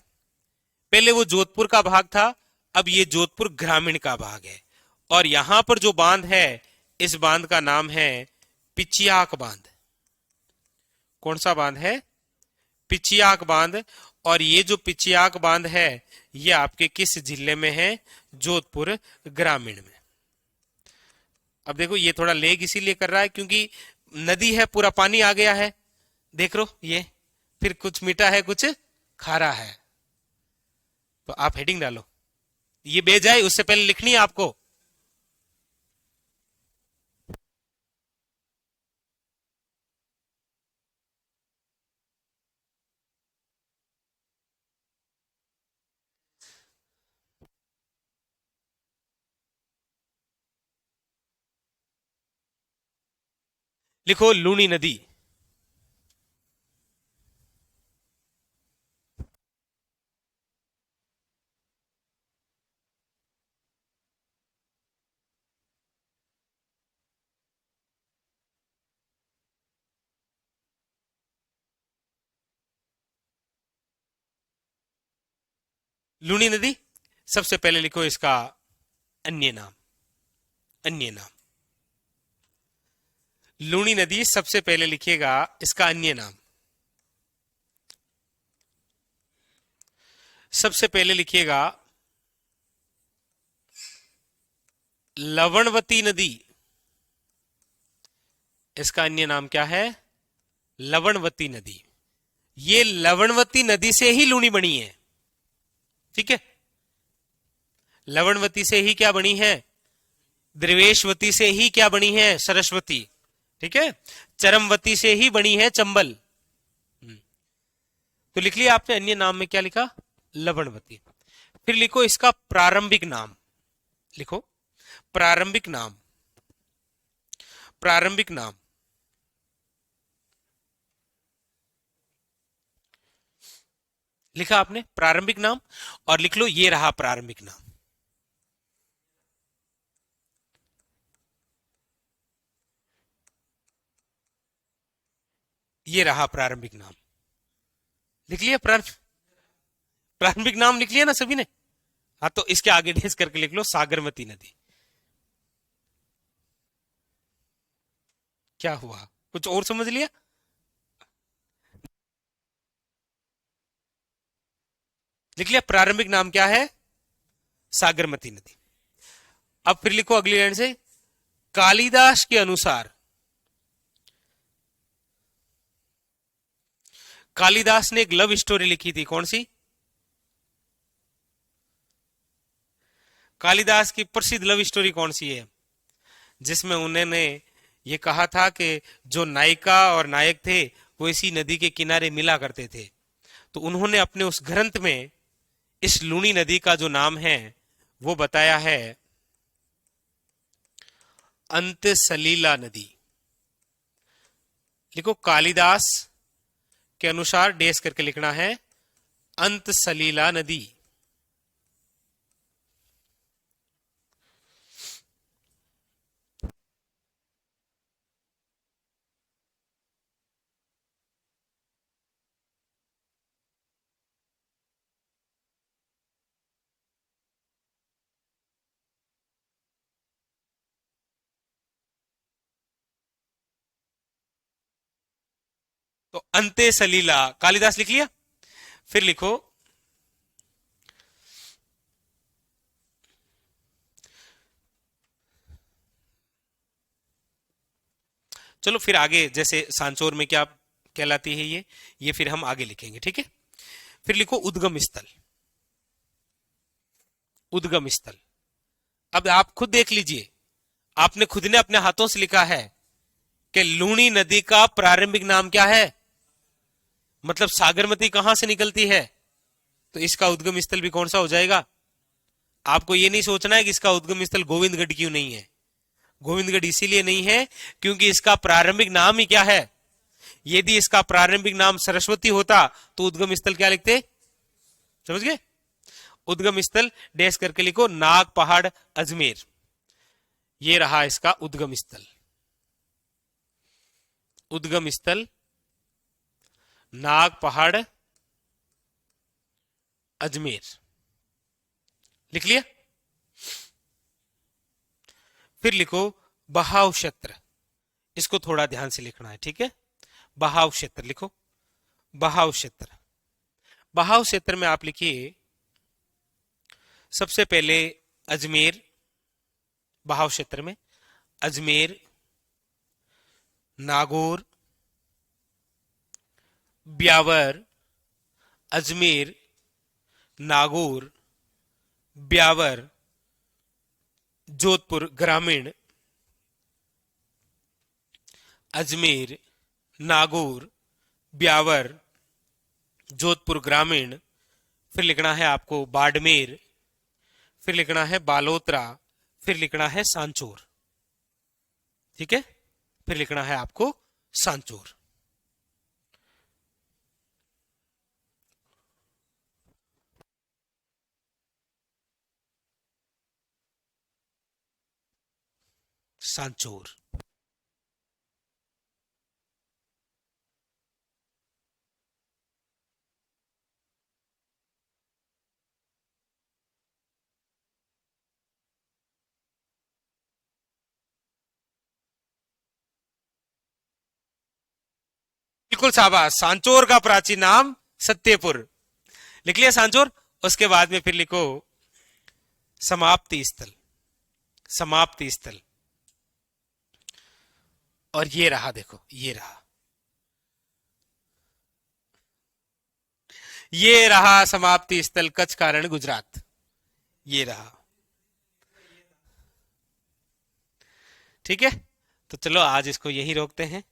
पहले वो जोधपुर का भाग था, अब ये जोधपुर ग्रामीण का भाग है। और यहां पर जो बांध है, इस बांध का नाम है पिचियाक बांध। कौन सा बांध है, पिचियाक बांध। और ये जो पिचियाक बांध है, ये आपके किस जिले में है, जोधपुर ग्रामीण में। अब देखो, ये थोड़ा लेग इसीलिए कर रहा है क्योंकि नदी है, पूरा पानी आ गया है, देख लो ये, फिर कुछ मीठा है कुछ खारा है, तो आप हेडिंग डालो। ये बे जाए उससे पहले लिखनी है आपको। लिखो लूनी नदी। लूनी नदी, सबसे पहले लिखो इसका अन्य नाम। अन्य नाम, लूनी नदी सबसे पहले लिखिएगा इसका अन्य नाम। सबसे पहले लिखिएगा लवणवती नदी। इसका अन्य नाम क्या है, लवणवती नदी। ये लवणवती नदी से ही लूनी बनी है। ठीक है, लवणवती से ही क्या बनी है, द्रवेशवती से ही क्या बनी है, सरस्वती। ठीक है, चरमवती से ही बनी है चंबल। तो लिख लिया आपने, अन्य नाम में क्या लिखा, लवणवती। फिर लिखो इसका प्रारंभिक नाम। लिखो प्रारंभिक नाम। प्रारंभिक नाम लिखा आपने, प्रारंभिक नाम, और लिख लो ये रहा प्रारंभिक नाम। ये रहा प्रारंभिक नाम। लिख लिया प्रारंभिक नाम लिख लिया ना सभी ने। हाँ, तो इसके आगे ढेस करके लिख लो सागरमती नदी। क्या हुआ, कुछ और समझ लिया। लिख लिया, प्रारंभिक नाम क्या है, सागरमती नदी। अब फिर लिखो अगली लाइन से, कालिदास के अनुसार। कालिदास ने एक लव स्टोरी लिखी थी, कौन सी, कालिदास की प्रसिद्ध लव स्टोरी कौन सी है, जिसमें उन्होंने ये कहा था कि जो नायिका और नायक थे वो इसी नदी के किनारे मिला करते थे। तो उन्होंने अपने उस ग्रंथ में इस लूनी नदी का जो नाम है वो बताया है अंत सलीला नदी। लिखो कालिदास के अनुसार डेस करके लिखना है अंत सलीला नदी। तो अंते सलीला कालिदास लिख लिया। फिर लिखो चलो फिर आगे, जैसे सांचोर में क्या कहलाती है ये फिर हम आगे लिखेंगे, ठीक है। फिर लिखो उद्गम स्थल। उद्गम स्थल, अब आप खुद देख लीजिए, आपने खुद ने अपने हाथों से लिखा है कि लूणी नदी का प्रारंभिक नाम क्या है, मतलब सागरमती कहां से निकलती है, तो इसका उद्गम स्थल भी कौन सा हो जाएगा। आपको यह नहीं सोचना है कि इसका उद्गम स्थल गोविंदगढ़ क्यों नहीं है। गोविंदगढ़ इसीलिए नहीं है क्योंकि इसका प्रारंभिक नाम ही क्या है। यदि इसका प्रारंभिक नाम सरस्वती होता तो उद्गम स्थल क्या लिखते, समझ गए। उद्गम स्थल डैश करके लिखो नाग पहाड़ अजमेर, ये रहा इसका उद्गम स्थल। उद्गम स्थल नाग पहाड़ अजमेर, लिख लिया। फिर लिखो बहाव क्षेत्र, इसको थोड़ा ध्यान से लिखना है, ठीक है। बहाव क्षेत्र लिखो, बहाव क्षेत्र। बहाव क्षेत्र में आप लिखिए सबसे पहले अजमेर, बहाव क्षेत्र में अजमेर, नागौर, ब्यावर, अजमेर, नागौर, ब्यावर, जोधपुर ग्रामीण, अजमेर, नागौर, ब्यावर, जोधपुर ग्रामीण। फिर लिखना है आपको बाड़मेर, फिर लिखना है बालोतरा, फिर लिखना है सांचौर, ठीक है। फिर लिखना है आपको सांचौर। सांचौर, बिल्कुल शाबाश। सांचौर का प्राचीन नाम सत्यपुर, लिख लिया सांचौर। उसके बाद में फिर लिखो समाप्ति स्थल, समाप्ति स्थल। और ये रहा, देखो ये रहा, ये रहा समाप्ति स्थल कच्छ कारण गुजरात, ये रहा, ठीक है। तो चलो आज इसको यहीं रोकते हैं।